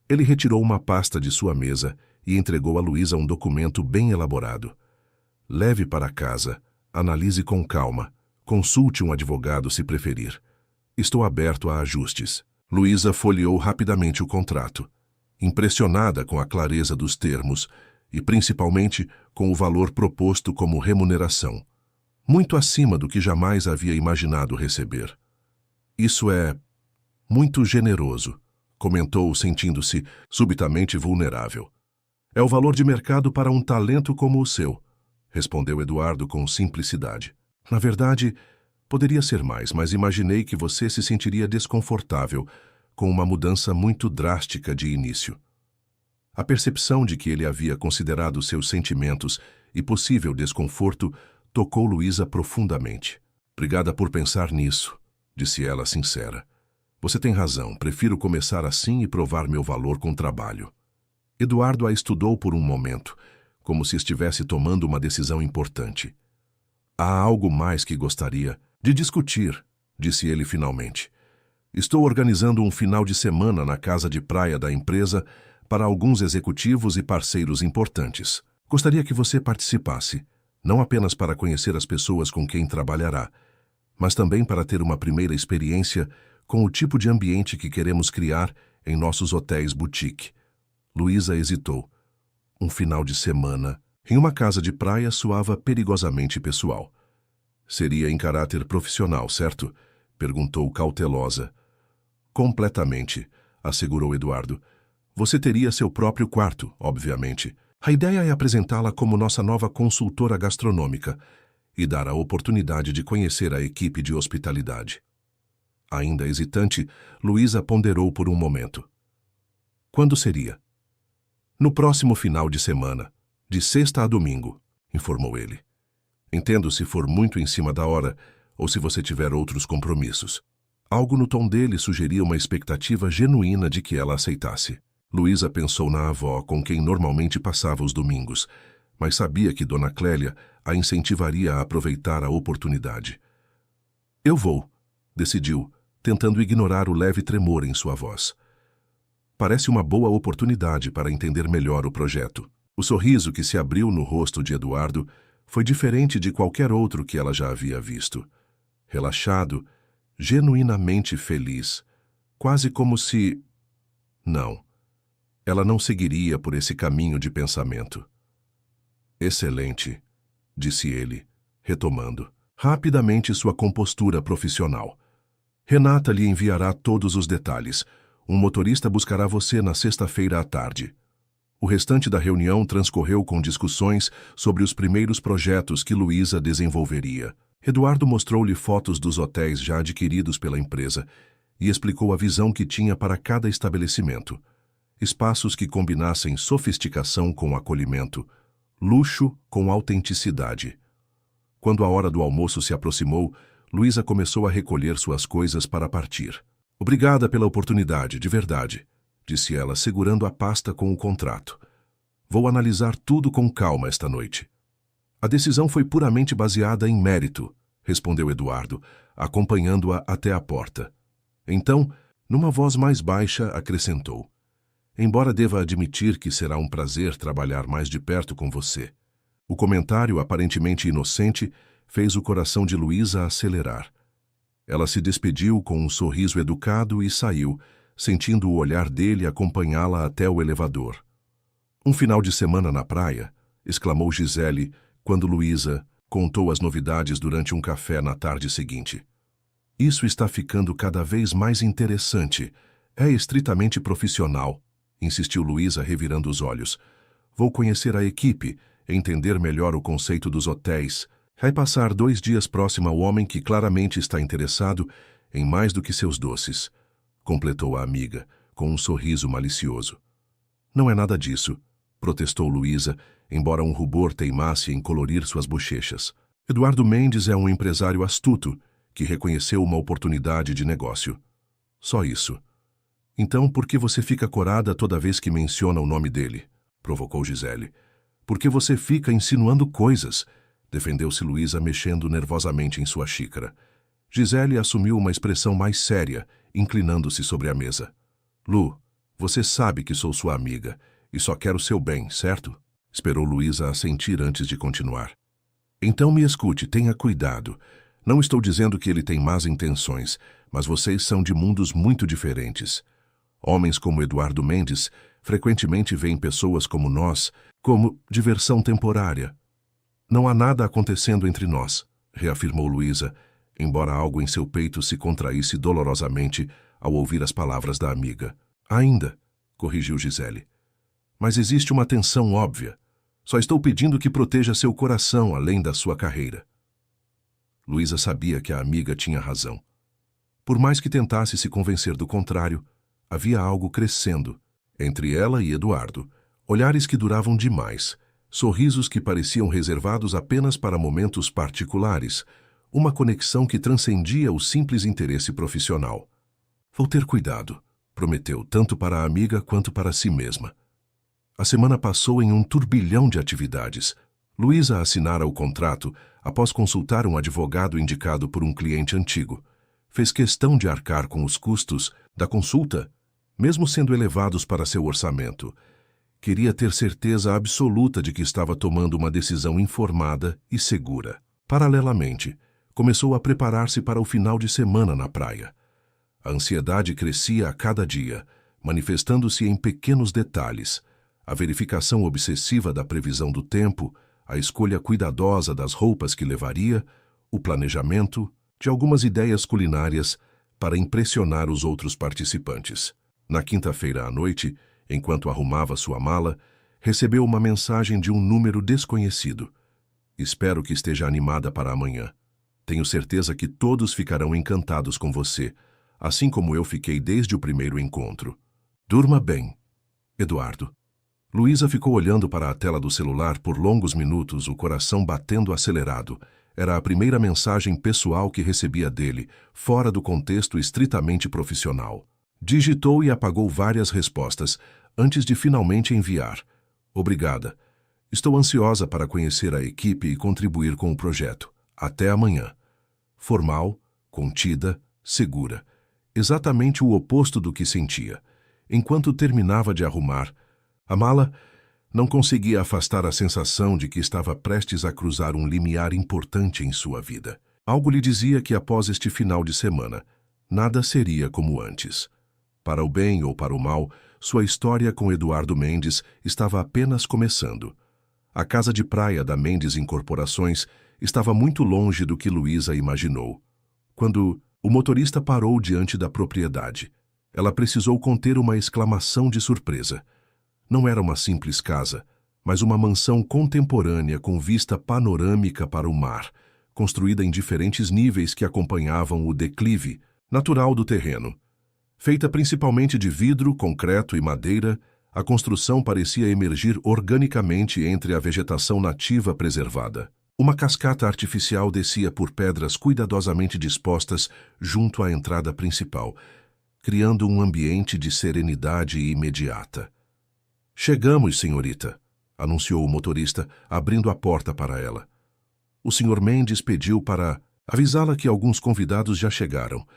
Speaker 1: Ele retirou uma pasta de sua mesa e entregou a Luísa um documento bem elaborado. "Leve para casa, analise com calma, consulte um advogado se preferir. Estou aberto a ajustes." Luísa folheou rapidamente o contrato, impressionada com a clareza dos termos e principalmente com o valor proposto como remuneração, muito acima do que jamais havia imaginado receber. "Isso é muito generoso", comentou, sentindo-se subitamente vulnerável. "É o valor de mercado para um talento como o seu", respondeu Eduardo com simplicidade. "Na verdade, poderia ser mais, mas imaginei que você se sentiria desconfortável com uma mudança muito drástica de início." A percepção de que ele havia considerado seus sentimentos e possível desconforto tocou Luísa profundamente. "Obrigada por pensar nisso", disse ela sincera. "Você tem razão, prefiro começar assim e provar meu valor com trabalho." Eduardo a estudou por um momento, como se estivesse tomando uma decisão importante. "Há algo mais que gostaria de discutir", disse ele finalmente. "Estou organizando um final de semana na casa de praia da empresa para alguns executivos e parceiros importantes. Gostaria que você participasse, não apenas para conhecer as pessoas com quem trabalhará, mas também para ter uma primeira experiência com o tipo de ambiente que queremos criar em nossos hotéis boutique." Luísa hesitou. Um final de semana em uma casa de praia soava perigosamente pessoal. "Seria em caráter profissional, certo?", perguntou cautelosa. "Completamente", assegurou Eduardo. "Você teria seu próprio quarto, obviamente. A ideia é apresentá-la como nossa nova consultora gastronômica e dar a oportunidade de conhecer a equipe de hospitalidade." Ainda hesitante, Luísa ponderou por um momento. "Quando seria?" "No próximo final de semana", De sexta a domingo, informou ele. Entendo se for muito em cima da hora ou se você tiver outros compromissos. Algo no tom dele sugeria uma expectativa genuína de que ela aceitasse. Luísa pensou na avó com quem normalmente passava os domingos, mas sabia que Dona Clélia a incentivaria a aproveitar a oportunidade. Eu vou, decidiu, tentando ignorar o leve tremor em sua voz. Parece uma boa oportunidade para entender melhor o projeto. O sorriso que se abriu no rosto de Eduardo foi diferente de qualquer outro que ela já havia visto. Relaxado, genuinamente feliz, quase como se... Não, ela não seguiria por esse caminho de pensamento. Excelente, disse ele, retomando rapidamente sua compostura profissional. Renata lhe enviará todos os detalhes. Um motorista buscará você na sexta-feira à tarde. O restante da reunião transcorreu com discussões sobre os primeiros projetos que Luísa desenvolveria. Eduardo mostrou-lhe fotos dos hotéis já adquiridos pela empresa e explicou a visão que tinha para cada estabelecimento. Espaços que combinassem sofisticação com acolhimento, luxo com autenticidade. Quando a hora do almoço se aproximou, Luísa começou a recolher suas coisas para partir. Obrigada pela oportunidade, de verdade, disse ela, segurando a pasta com o contrato. Vou analisar tudo com calma esta noite. A decisão foi puramente baseada em mérito, respondeu Eduardo, acompanhando-a até a porta. Então, numa voz mais baixa, acrescentou. Embora deva admitir que será um prazer trabalhar mais de perto com você. O comentário, aparentemente inocente, fez o coração de Luísa acelerar. Ela se despediu com um sorriso educado e saiu, sentindo o olhar dele acompanhá-la até o elevador. Um final de semana na praia, exclamou Gisele, quando Luísa contou as novidades durante um café na tarde seguinte. Isso está ficando cada vez mais interessante. É estritamente profissional, insistiu Luísa, revirando os olhos. Vou conhecer a equipe, entender melhor o conceito dos hotéis. Vai passar 2 dias próximo ao homem que claramente está interessado em mais do que seus doces, completou a amiga, com um sorriso malicioso. Não é nada disso, protestou Luísa, embora um rubor teimasse em colorir suas bochechas. Eduardo Mendes é um empresário astuto que reconheceu uma oportunidade de negócio. Só isso. Então, por que você fica corada toda vez que menciona o nome dele? Provocou Gisele. Por que você fica insinuando coisas? Defendeu-se Luísa, mexendo nervosamente em sua xícara. Gisele assumiu uma expressão mais séria, inclinando-se sobre a mesa. Lu, você sabe que sou sua amiga e só quero seu bem, certo? Esperou Luísa assentir antes de continuar. Então me escute, tenha cuidado. Não estou dizendo que ele tem más intenções, mas vocês são de mundos muito diferentes. Homens como Eduardo Mendes frequentemente veem pessoas como nós como diversão temporária. Não há nada acontecendo entre nós, reafirmou Luísa, embora algo em seu peito se contraísse dolorosamente ao ouvir as palavras da amiga. Ainda, corrigiu Gisele. Mas existe uma tensão óbvia. Só estou pedindo que proteja seu coração além da sua carreira. Luísa sabia que a amiga tinha razão. Por mais que tentasse se convencer do contrário, havia algo crescendo entre ela e Eduardo, olhares que duravam demais, sorrisos que pareciam reservados apenas para momentos particulares, uma conexão que transcendia o simples interesse profissional. Vou ter cuidado, prometeu, tanto para a amiga quanto para si mesma. A semana passou em um turbilhão de atividades. Luísa assinara o contrato após consultar um advogado indicado por um cliente antigo. Fez questão de arcar com os custos da consulta, mesmo sendo elevados para seu orçamento. Queria ter certeza absoluta de que estava tomando uma decisão informada e segura. Paralelamente, começou a preparar-se para o final de semana na praia. A ansiedade crescia a cada dia, manifestando-se em pequenos detalhes. A verificação obsessiva da previsão do tempo, a escolha cuidadosa das roupas que levaria, o planejamento de algumas ideias culinárias para impressionar os outros participantes. Na quinta-feira à noite, enquanto arrumava sua mala, recebeu uma mensagem de um número desconhecido. Espero que esteja animada para amanhã. Tenho certeza que todos ficarão encantados com você, assim como eu fiquei desde o primeiro encontro. Durma bem, Eduardo. Luísa ficou olhando para a tela do celular por longos minutos, o coração batendo acelerado. Era a primeira mensagem pessoal que recebia dele, fora do contexto estritamente profissional. Digitou e apagou várias respostas, antes de finalmente enviar. Obrigada. Estou ansiosa para conhecer a equipe e contribuir com o projeto. Até amanhã. Formal, contida, segura. Exatamente o oposto do que sentia. Enquanto terminava de arrumar a mala, não conseguia afastar a sensação de que estava prestes a cruzar um limiar importante em sua vida. Algo lhe dizia que após este final de semana, nada seria como antes. Para o bem ou para o mal, sua história com Eduardo Mendes estava apenas começando. A casa de praia da Mendes Incorporações estava muito longe do que Luísa imaginou. Quando o motorista parou diante da propriedade, ela precisou conter uma exclamação de surpresa. Não era uma simples casa, mas uma mansão contemporânea com vista panorâmica para o mar, construída em diferentes níveis que acompanhavam o declive natural do terreno. Feita principalmente de vidro, concreto e madeira, a construção parecia emergir organicamente entre a vegetação nativa preservada. Uma cascata artificial descia por pedras cuidadosamente dispostas junto à entrada principal, criando um ambiente de serenidade imediata. Chegamos, senhorita, anunciou o motorista, abrindo a porta para ela. O senhor Mendes pediu para avisá-la que alguns convidados já chegaram.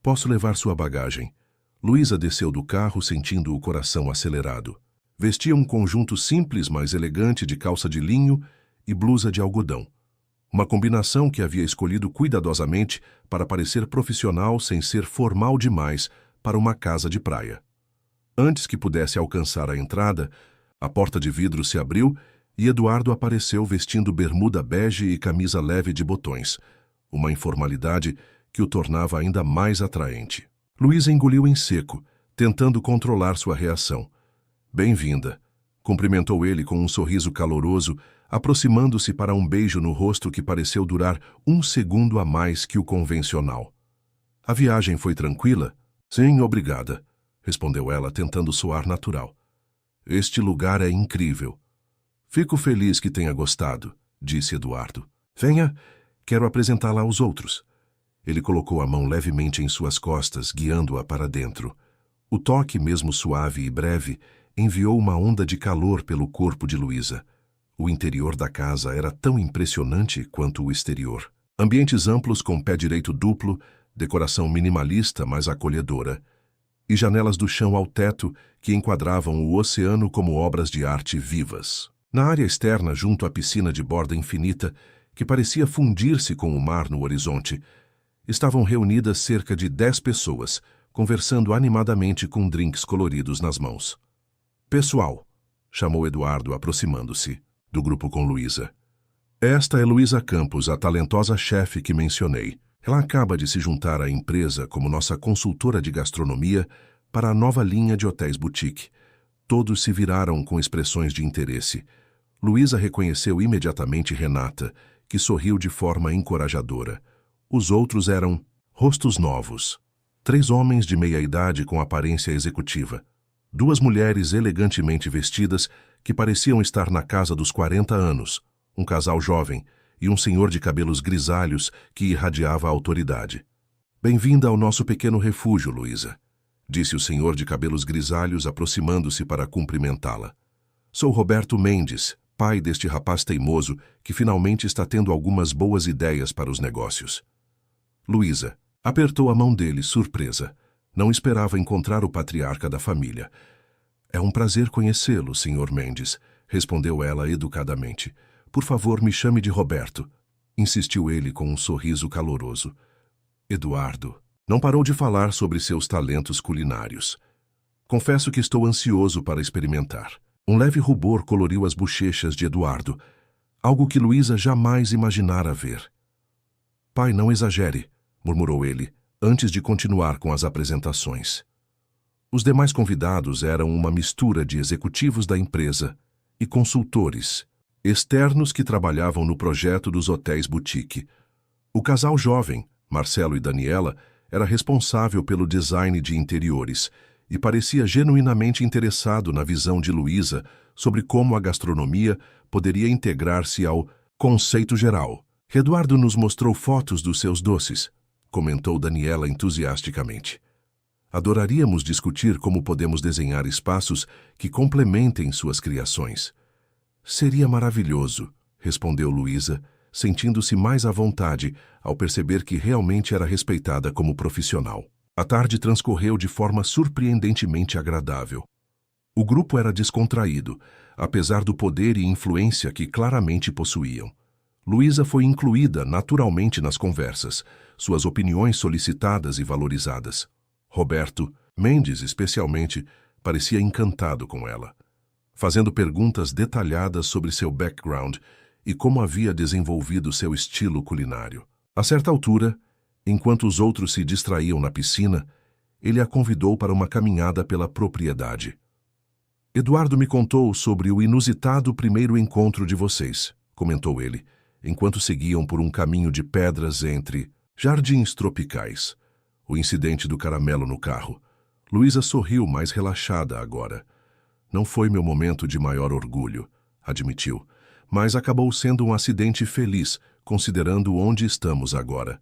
Speaker 1: Posso levar sua bagagem? Luísa desceu do carro sentindo o coração acelerado. Vestia um conjunto simples, mas elegante de calça de linho e blusa de algodão. Uma combinação que havia escolhido cuidadosamente para parecer profissional sem ser formal demais para uma casa de praia. Antes que pudesse alcançar a entrada, a porta de vidro se abriu e Eduardo apareceu vestindo bermuda bege e camisa leve de botões, uma informalidade que o tornava ainda mais atraente. Luísa engoliu em seco, tentando controlar sua reação. Bem-vinda, cumprimentou ele com um sorriso caloroso, aproximando-se para um beijo no rosto que pareceu durar 1 segundo a mais que o convencional. A viagem foi tranquila? Sim, obrigada, respondeu ela, tentando soar natural. Este lugar é incrível. Fico feliz que tenha gostado, disse Eduardo. Venha, quero apresentá-la aos outros. Ele colocou a mão levemente em suas costas, guiando-a para dentro. O toque, mesmo suave e breve, enviou uma onda de calor pelo corpo de Luísa. O interior da casa era tão impressionante quanto o exterior. Ambientes amplos com pé direito duplo, decoração minimalista, mas acolhedora, e janelas do chão ao teto que enquadravam o oceano como obras de arte vivas. Na área externa, junto à piscina de borda infinita, que parecia fundir-se com o mar no horizonte, estavam reunidas cerca de 10 pessoas, conversando animadamente com drinks coloridos nas mãos. Pessoal, chamou Eduardo, aproximando-se do grupo com Luísa. Esta é Luísa Campos, a talentosa chefe que mencionei. Ela acaba de se juntar à empresa como nossa consultora de gastronomia para a nova linha de hotéis boutique. Todos se viraram com expressões de interesse. Luísa reconheceu imediatamente Renata, que sorriu de forma encorajadora. Os outros eram rostos novos. 3 homens de meia-idade com aparência executiva. 2 mulheres elegantemente vestidas que pareciam estar na casa dos 40 anos. Um casal jovem e um senhor de cabelos grisalhos que irradiava autoridade. Bem-vinda ao nosso pequeno refúgio, Luísa, disse o senhor de cabelos grisalhos, aproximando-se para cumprimentá-la. Sou Roberto Mendes, pai deste rapaz teimoso que finalmente está tendo algumas boas ideias para os negócios. Luísa apertou a mão dele, surpresa. Não esperava encontrar o patriarca da família. É um prazer conhecê-lo, senhor Mendes, respondeu ela educadamente. Por favor, me chame de Roberto, insistiu ele com um sorriso caloroso. Eduardo não parou de falar sobre seus talentos culinários. Confesso que estou ansioso para experimentar. Um leve rubor coloriu as bochechas de Eduardo, algo que Luísa jamais imaginara ver. Pai, não exagere, murmurou ele, antes de continuar com as apresentações. Os demais convidados eram uma mistura de executivos da empresa e consultores externos que trabalhavam no projeto dos hotéis boutique. O casal jovem, Marcelo e Daniela, era responsável pelo design de interiores, e parecia genuinamente interessado na visão de Luísa sobre como a gastronomia poderia integrar-se ao conceito geral. Eduardo nos mostrou fotos dos seus doces, comentou Daniela entusiasticamente. Adoraríamos discutir como podemos desenhar espaços que complementem suas criações. Seria maravilhoso, respondeu Luísa, sentindo-se mais à vontade ao perceber que realmente era respeitada como profissional. A tarde transcorreu de forma surpreendentemente agradável. O grupo era descontraído, apesar do poder e influência que claramente possuíam. Luísa foi incluída naturalmente nas conversas, suas opiniões solicitadas e valorizadas. Roberto, Mendes especialmente, parecia encantado com ela, fazendo perguntas detalhadas sobre seu background e como havia desenvolvido seu estilo culinário. A certa altura, enquanto os outros se distraíam na piscina, ele a convidou para uma caminhada pela propriedade. Eduardo me contou sobre o inusitado primeiro encontro de vocês, comentou ele, enquanto seguiam por um caminho de pedras entre jardins tropicais. O incidente do caramelo no carro. Luísa sorriu mais relaxada agora. Não foi meu momento de maior orgulho, admitiu, mas acabou sendo um acidente feliz, considerando onde estamos agora.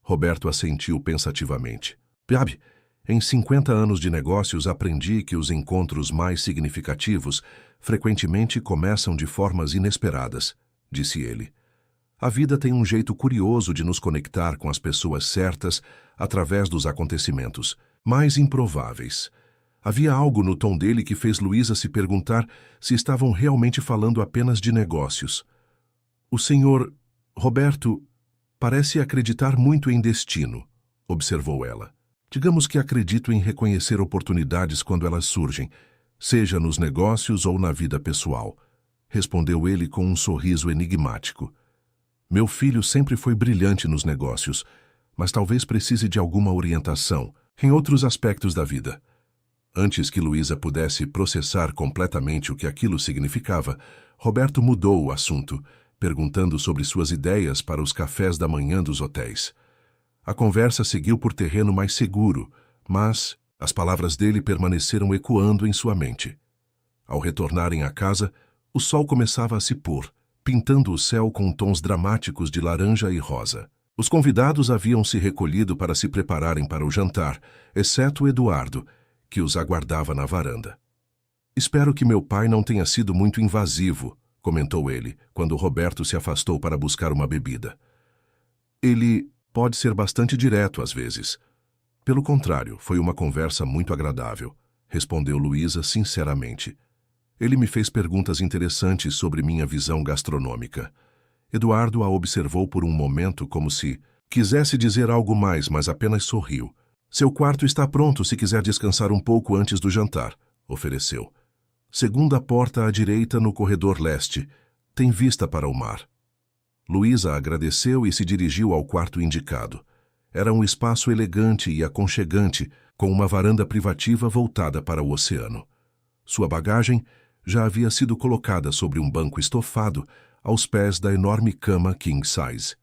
Speaker 1: Roberto assentiu pensativamente. Sabe, em 50 anos de negócios aprendi que os encontros mais significativos frequentemente começam de formas inesperadas, disse ele. A vida tem um jeito curioso de nos conectar com as pessoas certas através dos acontecimentos mais improváveis. Havia algo no tom dele que fez Luísa se perguntar se estavam realmente falando apenas de negócios. O senhor Roberto parece acreditar muito em destino, observou ela. Digamos que acredito em reconhecer oportunidades quando elas surgem, seja nos negócios ou na vida pessoal, respondeu ele com um sorriso enigmático. Meu filho sempre foi brilhante nos negócios, mas talvez precise de alguma orientação em outros aspectos da vida. Antes que Luísa pudesse processar completamente o que aquilo significava, Roberto mudou o assunto, perguntando sobre suas ideias para os cafés da manhã dos hotéis. A conversa seguiu por terreno mais seguro, mas as palavras dele permaneceram ecoando em sua mente. Ao retornarem à casa, o sol começava a se pôr, pintando o céu com tons dramáticos de laranja e rosa. Os convidados haviam se recolhido para se prepararem para o jantar, exceto Eduardo, que os aguardava na varanda. Espero que meu pai não tenha sido muito invasivo, comentou ele, quando Roberto se afastou para buscar uma bebida. Ele pode ser bastante direto às vezes. Pelo contrário, foi uma conversa muito agradável, respondeu Luísa sinceramente. Ele me fez perguntas interessantes sobre minha visão gastronômica. Eduardo a observou por um momento como se quisesse dizer algo mais, mas apenas sorriu. Seu quarto está pronto se quiser descansar um pouco antes do jantar, ofereceu. Segunda porta à direita no corredor leste. Tem vista para o mar. Luísa agradeceu e se dirigiu ao quarto indicado. Era um espaço elegante e aconchegante, com uma varanda privativa voltada para o oceano. Sua bagagem já havia sido colocada sobre um banco estofado aos pés da enorme cama king size.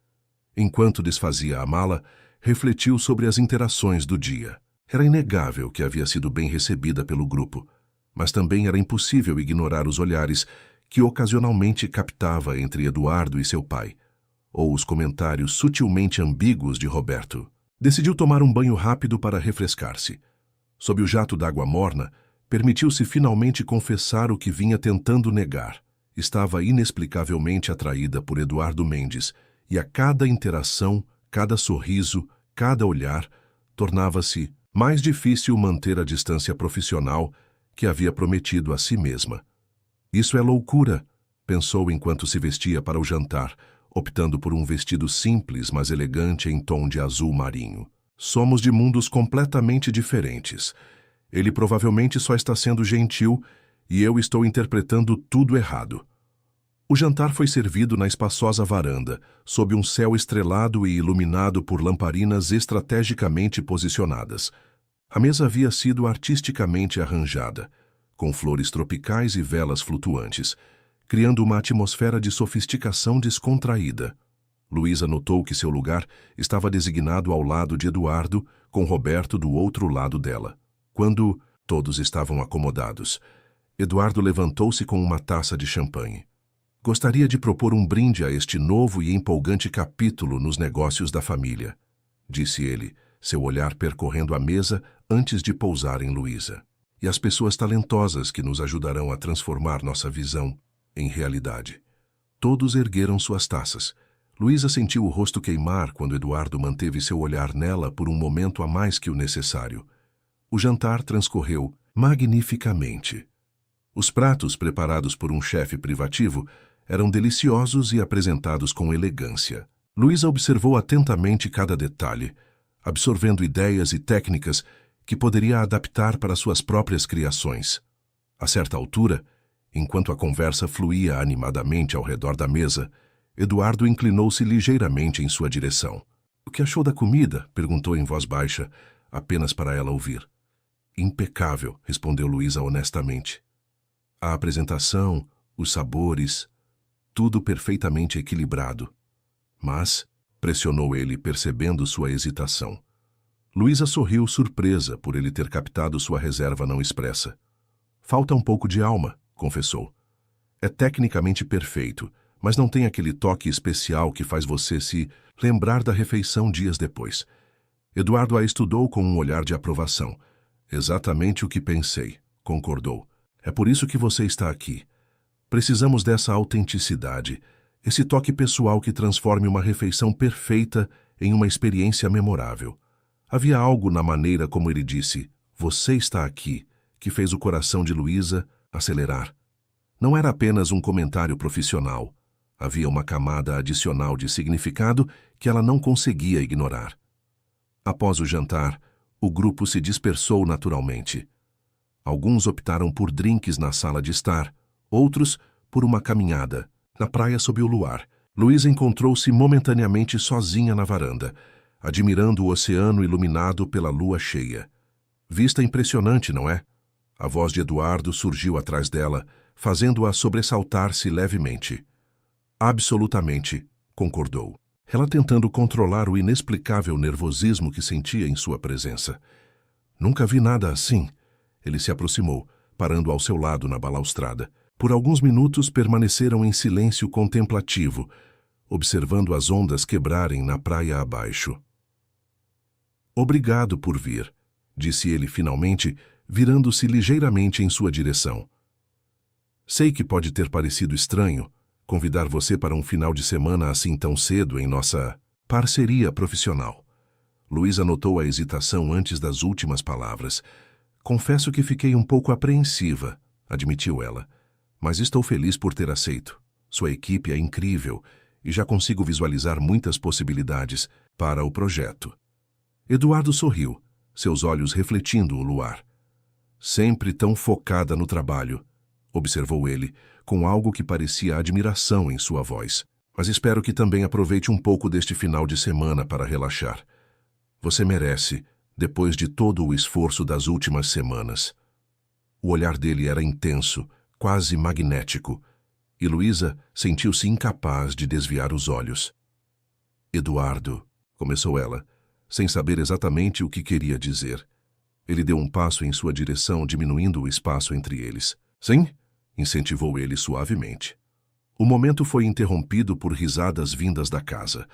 Speaker 1: Enquanto desfazia a mala, refletiu sobre as interações do dia. Era inegável que havia sido bem recebida pelo grupo, mas também era impossível ignorar os olhares que ocasionalmente captava entre Eduardo e seu pai, ou os comentários sutilmente ambíguos de Roberto. Decidiu tomar um banho rápido para refrescar-se. Sob o jato d'água morna, permitiu-se finalmente confessar o que vinha tentando negar. Estava inexplicavelmente atraída por Eduardo Mendes, e a cada interação, cada sorriso, cada olhar, tornava-se mais difícil manter a distância profissional que havia prometido a si mesma. Isso é loucura, pensou enquanto se vestia para o jantar, optando por um vestido simples, mas elegante em tom de azul marinho. Somos de mundos completamente diferentes. Ele provavelmente só está sendo gentil e eu estou interpretando tudo errado. O jantar foi servido na espaçosa varanda, sob um céu estrelado e iluminado por lamparinas estrategicamente posicionadas. A mesa havia sido artisticamente arranjada, com flores tropicais e velas flutuantes, criando uma atmosfera de sofisticação descontraída. Luísa notou que seu lugar estava designado ao lado de Eduardo, com Roberto do outro lado dela. Quando Todos estavam acomodados. Eduardo levantou-se com uma taça de champanhe. Gostaria de propor um brinde a este novo e empolgante capítulo nos negócios da família, disse ele, seu olhar percorrendo a mesa antes de pousar em Luísa. E as pessoas talentosas que nos ajudarão a transformar nossa visão em realidade. Todos ergueram suas taças. Luísa sentiu o rosto queimar quando Eduardo manteve seu olhar nela por um momento a mais que o necessário. O jantar transcorreu magnificamente. Os pratos preparados por um chefe privativo eram deliciosos e apresentados com elegância. Luísa observou atentamente cada detalhe, absorvendo ideias e técnicas que poderia adaptar para suas próprias criações. A certa altura, enquanto a conversa fluía animadamente ao redor da mesa, Eduardo inclinou-se ligeiramente em sua direção. "O que achou da comida?" perguntou em voz baixa, apenas para ela ouvir. "Impecável", respondeu Luísa honestamente. A apresentação, os sabores, tudo perfeitamente equilibrado. Mas, pressionou ele, percebendo sua hesitação. Luísa sorriu surpresa por ele ter captado sua reserva não expressa. "Falta um pouco de alma", confessou. "É tecnicamente perfeito, mas não tem aquele toque especial que faz você se lembrar da refeição dias depois." Eduardo a estudou com um olhar de aprovação. "Exatamente o que pensei", concordou. "É por isso que você está aqui. Precisamos dessa autenticidade, esse toque pessoal que transforme uma refeição perfeita em uma experiência memorável." Havia algo na maneira como ele disse, "Você está aqui", que fez o coração de Luísa acelerar. Não era apenas um comentário profissional. Havia uma camada adicional de significado que ela não conseguia ignorar. Após o jantar, o grupo se dispersou naturalmente. Alguns optaram por drinks na sala de estar, outros por uma caminhada, na praia sob o luar. Luísa encontrou-se momentaneamente sozinha na varanda, admirando o oceano iluminado pela lua cheia. Vista impressionante, não é? A voz de Eduardo surgiu atrás dela, fazendo-a sobressaltar-se levemente. "Absolutamente", concordou, ela tentando controlar o inexplicável nervosismo que sentia em sua presença. "Nunca vi nada assim." Ele se aproximou, parando ao seu lado na balaustrada. Por alguns minutos permaneceram em silêncio contemplativo, observando as ondas quebrarem na praia abaixo. "Obrigado por vir", disse ele finalmente, virando-se ligeiramente em sua direção. "Sei que pode ter parecido estranho convidar você para um final de semana assim tão cedo em nossa parceria profissional." Luísa notou a hesitação antes das últimas palavras. "Confesso que fiquei um pouco apreensiva", admitiu ela. "Mas estou feliz por ter aceito. Sua equipe é incrível e já consigo visualizar muitas possibilidades para o projeto." Eduardo sorriu, seus olhos refletindo o luar. "Sempre tão focada no trabalho", observou ele, com algo que parecia admiração em sua voz. "Mas espero que também aproveite um pouco deste final de semana para relaxar. Você merece, depois de todo o esforço das últimas semanas." O olhar dele era intenso, quase magnético, e Luísa sentiu-se incapaz de desviar os olhos. "Eduardo", começou ela, sem saber exatamente o que queria dizer. Ele deu um passo em sua direção, diminuindo o espaço entre eles. "Sim?", incentivou ele suavemente. O momento foi interrompido por risadas vindas da casa.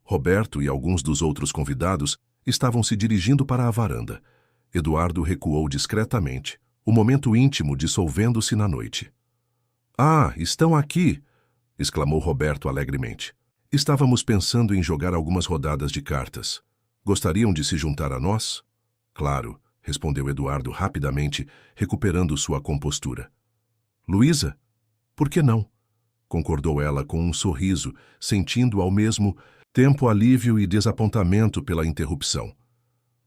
Speaker 1: Roberto e alguns dos outros convidados estavam se dirigindo para a varanda. Eduardo recuou discretamente, o momento íntimo dissolvendo-se na noite. "Ah, estão aqui!", exclamou Roberto alegremente. "Estávamos pensando em jogar algumas rodadas de cartas. Gostariam de se juntar a nós?" "Claro", respondeu Eduardo rapidamente, recuperando sua compostura. "Luísa, por que não?", concordou ela com um sorriso, sentindo ao mesmo tempo alívio e desapontamento pela interrupção.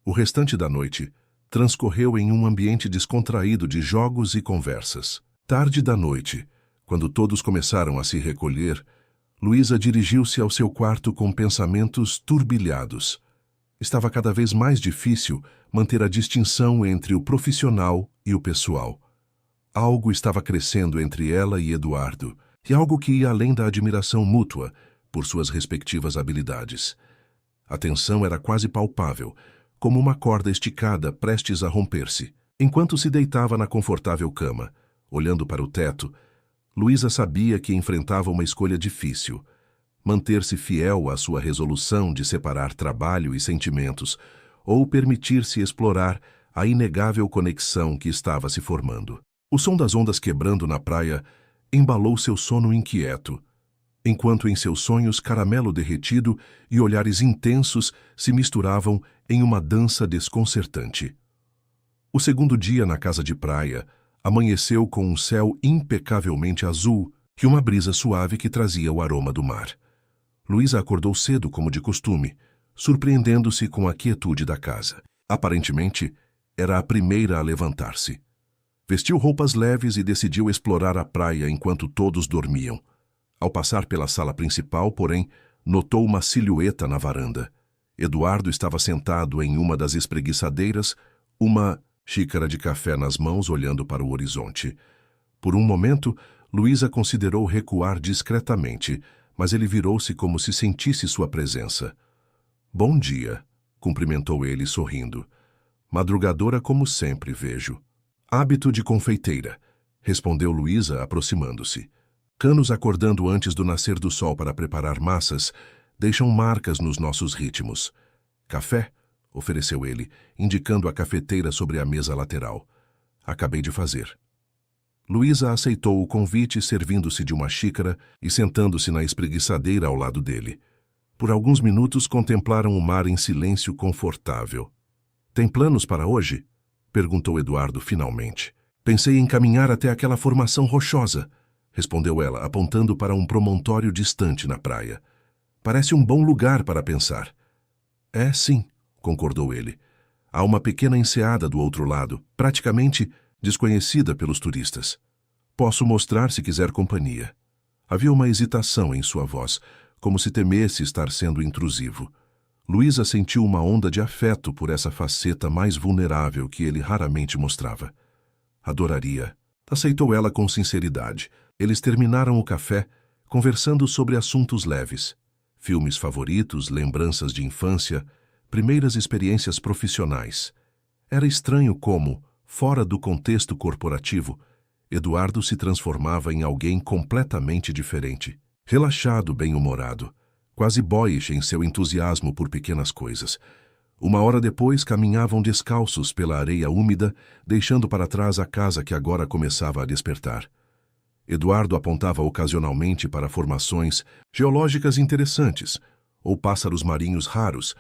Speaker 1: O restante da noite transcorreu em um ambiente descontraído de jogos e conversas. Tarde da noite, quando todos começaram a se recolher, Luísa dirigiu-se ao seu quarto com pensamentos turbilhados. Estava cada vez mais difícil manter a distinção entre o profissional e o pessoal. Algo estava crescendo entre ela e Eduardo, e algo que ia além da admiração mútua por suas respectivas habilidades. A tensão era quase palpável, como uma corda esticada prestes a romper-se. Enquanto se deitava na confortável cama, olhando para o teto, Luísa sabia que enfrentava uma escolha difícil: manter-se fiel à sua resolução de separar trabalho e sentimentos, ou permitir-se explorar a inegável conexão que estava se formando. O som das ondas quebrando na praia embalou seu sono inquieto, enquanto em seus sonhos caramelo derretido e olhares intensos se misturavam em uma dança desconcertante. O segundo dia na casa de praia amanheceu com um céu impecavelmente azul e uma brisa suave que trazia o aroma do mar. Luísa acordou cedo como de costume, surpreendendo-se com a quietude da casa. Aparentemente, era a primeira a levantar-se. Vestiu roupas leves e decidiu explorar a praia enquanto todos dormiam. Ao passar pela sala principal, porém, notou uma silhueta na varanda. Eduardo estava sentado em uma das espreguiçadeiras, uma xícara de café nas mãos, olhando para o horizonte. Por um momento, Luísa considerou recuar discretamente, mas ele virou-se como se sentisse sua presença. "Bom dia", cumprimentou ele sorrindo. "Madrugadora como sempre, vejo." "Hábito de confeiteira", respondeu Luísa, aproximando-se. "Canos acordando antes do nascer do sol para preparar massas deixam marcas nos nossos ritmos." "Café?", ofereceu ele, indicando a cafeteira sobre a mesa lateral. "Acabei de fazer." Luísa aceitou o convite, servindo-se de uma xícara e sentando-se na espreguiçadeira ao lado dele. Por alguns minutos contemplaram o mar em silêncio confortável. "Tem planos para hoje?", perguntou Eduardo finalmente. "Pensei em caminhar até aquela formação rochosa", respondeu ela, apontando para um promontório distante na praia. "Parece um bom lugar para pensar." "É, sim", concordou ele. "Há uma pequena enseada do outro lado, praticamente desconhecida pelos turistas. Posso mostrar se quiser companhia." Havia uma hesitação em sua voz, como se temesse estar sendo intrusivo. Luísa sentiu uma onda de afeto por essa faceta mais vulnerável que ele raramente mostrava. "Adoraria", aceitou ela com sinceridade. Eles terminaram o café, conversando sobre assuntos leves. Filmes favoritos, lembranças de infância, primeiras experiências profissionais. Era estranho como, fora do contexto corporativo, Eduardo se transformava em alguém completamente diferente. Relaxado, bem-humorado, quase boyish em seu entusiasmo por pequenas coisas. Uma hora depois, caminhavam descalços pela areia úmida, deixando para trás a casa que agora começava a despertar. Eduardo apontava ocasionalmente para formações geológicas interessantes ou pássaros marinhos raros,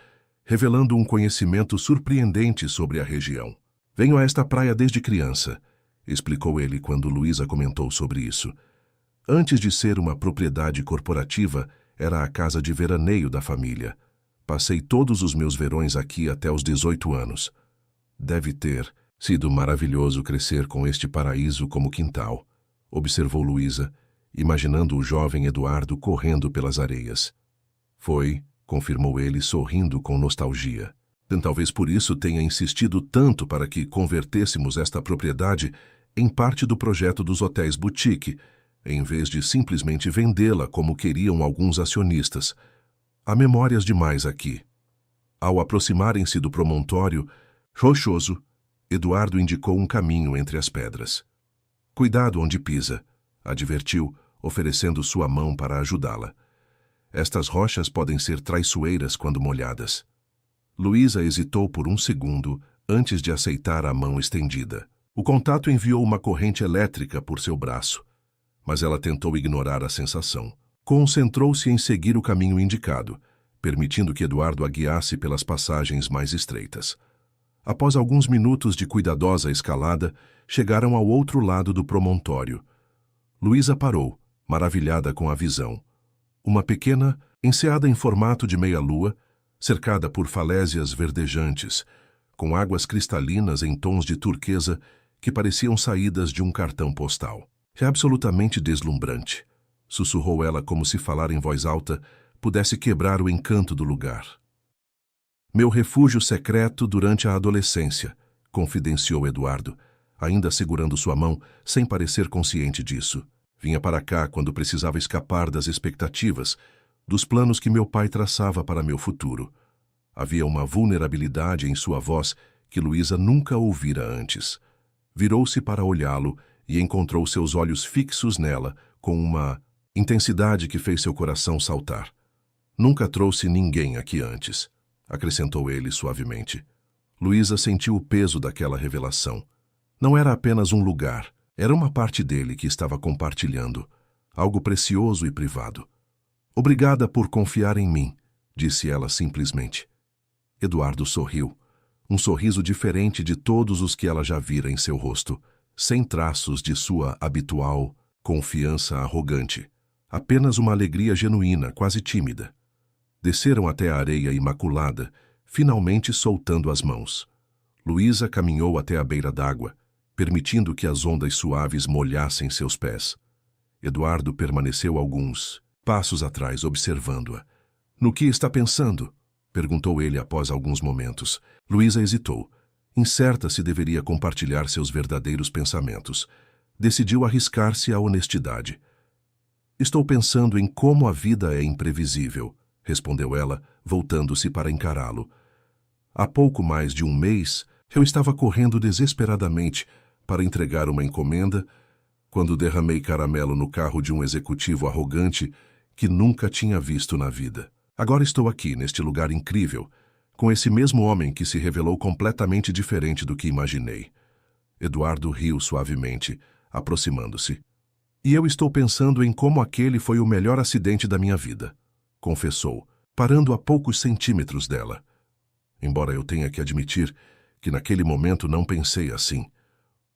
Speaker 1: revelando um conhecimento surpreendente sobre a região. "Venho a esta praia desde criança", explicou ele quando Luísa comentou sobre isso. "Antes de ser uma propriedade corporativa, era a casa de veraneio da família. Passei todos os meus verões aqui até os 18 anos. Deve ter sido maravilhoso crescer com este paraíso como quintal", observou Luísa, imaginando o jovem Eduardo correndo pelas areias. "Foi", confirmou ele, sorrindo com nostalgia. "Talvez por isso tenha insistido tanto para que convertêssemos esta propriedade em parte do projeto dos hotéis boutique, em vez de simplesmente vendê-la como queriam alguns acionistas. Há memórias demais aqui." Ao aproximarem-se do promontório rochoso, Eduardo indicou um caminho entre as pedras. "Cuidado onde pisa", advertiu, oferecendo sua mão para ajudá-la. "Estas rochas podem ser traiçoeiras quando molhadas." Luísa hesitou por um segundo antes de aceitar a mão estendida. O contato enviou uma corrente elétrica por seu braço, mas ela tentou ignorar a sensação. Concentrou-se em seguir o caminho indicado, permitindo que Eduardo a guiasse pelas passagens mais estreitas. Após alguns minutos de cuidadosa escalada, chegaram ao outro lado do promontório. Luísa parou, maravilhada com a visão. Uma pequena enseada em formato de meia-lua, cercada por falésias verdejantes, com águas cristalinas em tons de turquesa que pareciam saídas de um cartão postal. "É absolutamente deslumbrante", sussurrou ela como se falar em voz alta pudesse quebrar o encanto do lugar. "Meu refúgio secreto durante a adolescência", confidenciou Eduardo, ainda segurando sua mão, sem parecer consciente disso. "Vinha para cá quando precisava escapar das expectativas, dos planos que meu pai traçava para meu futuro." Havia uma vulnerabilidade em sua voz que Luísa nunca ouvira antes. Virou-se para olhá-lo e encontrou seus olhos fixos nela com uma intensidade que fez seu coração saltar. Nunca trouxe ninguém aqui antes, acrescentou ele suavemente. Luísa sentiu o peso daquela revelação. Não era apenas um lugar, era uma parte dele que estava compartilhando, algo precioso e privado. Obrigada por confiar em mim, disse ela simplesmente. Eduardo sorriu, um sorriso diferente de todos os que ela já vira em seu rosto, sem traços de sua habitual confiança arrogante, apenas uma alegria genuína, quase tímida. Desceram até a areia imaculada, finalmente soltando as mãos. Luísa caminhou até a beira d'água, permitindo que as ondas suaves molhassem seus pés. Eduardo permaneceu alguns passos atrás, observando-a. No que está pensando? Perguntou ele após alguns momentos. Luísa hesitou, incerta se deveria compartilhar seus verdadeiros pensamentos. Decidiu arriscar-se à honestidade. Estou pensando em como a vida é imprevisível, respondeu ela, voltando-se para encará-lo. Há pouco mais de um mês, eu estava correndo desesperadamente para entregar uma encomenda, quando derramei caramelo no carro de um executivo arrogante que nunca tinha visto na vida. Agora estou aqui, neste lugar incrível, com esse mesmo homem que se revelou completamente diferente do que imaginei. Eduardo riu suavemente, aproximando-se. E eu estou pensando em como aquele foi o melhor acidente da minha vida, confessou, parando a poucos centímetros dela. Embora eu tenha que admitir que naquele momento não pensei assim.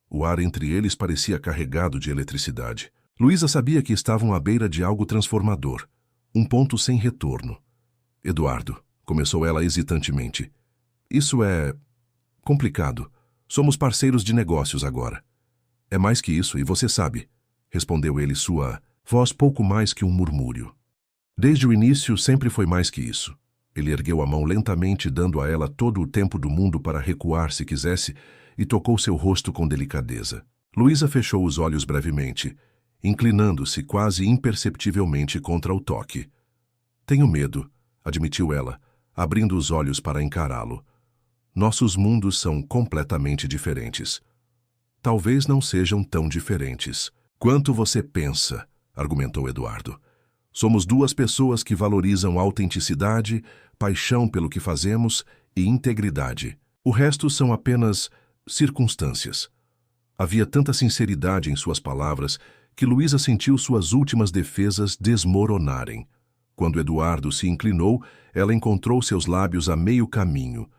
Speaker 1: O ar entre eles parecia carregado de eletricidade. Luísa sabia que estavam à beira de algo transformador, um ponto sem retorno. Eduardo, começou ela hesitantemente. Isso é complicado. Somos parceiros de negócios agora. É mais que isso, e você sabe, respondeu ele, sua voz pouco mais que um murmúrio. Desde o início sempre foi mais que isso. Ele ergueu a mão lentamente, dando a ela todo o tempo do mundo para recuar se quisesse, e tocou seu rosto com delicadeza. Luísa fechou os olhos brevemente, inclinando-se quase imperceptivelmente contra o toque. Tenho medo, admitiu ela, abrindo os olhos para encará-lo. Nossos mundos são completamente diferentes. Talvez não sejam tão diferentes quanto você pensa, argumentou Eduardo. Somos duas pessoas que valorizam autenticidade, paixão pelo que fazemos e integridade. O resto são apenas circunstâncias. Havia tanta sinceridade em suas palavras que Luísa sentiu suas últimas defesas desmoronarem. Quando Eduardo se inclinou, ela encontrou seus lábios a meio caminho.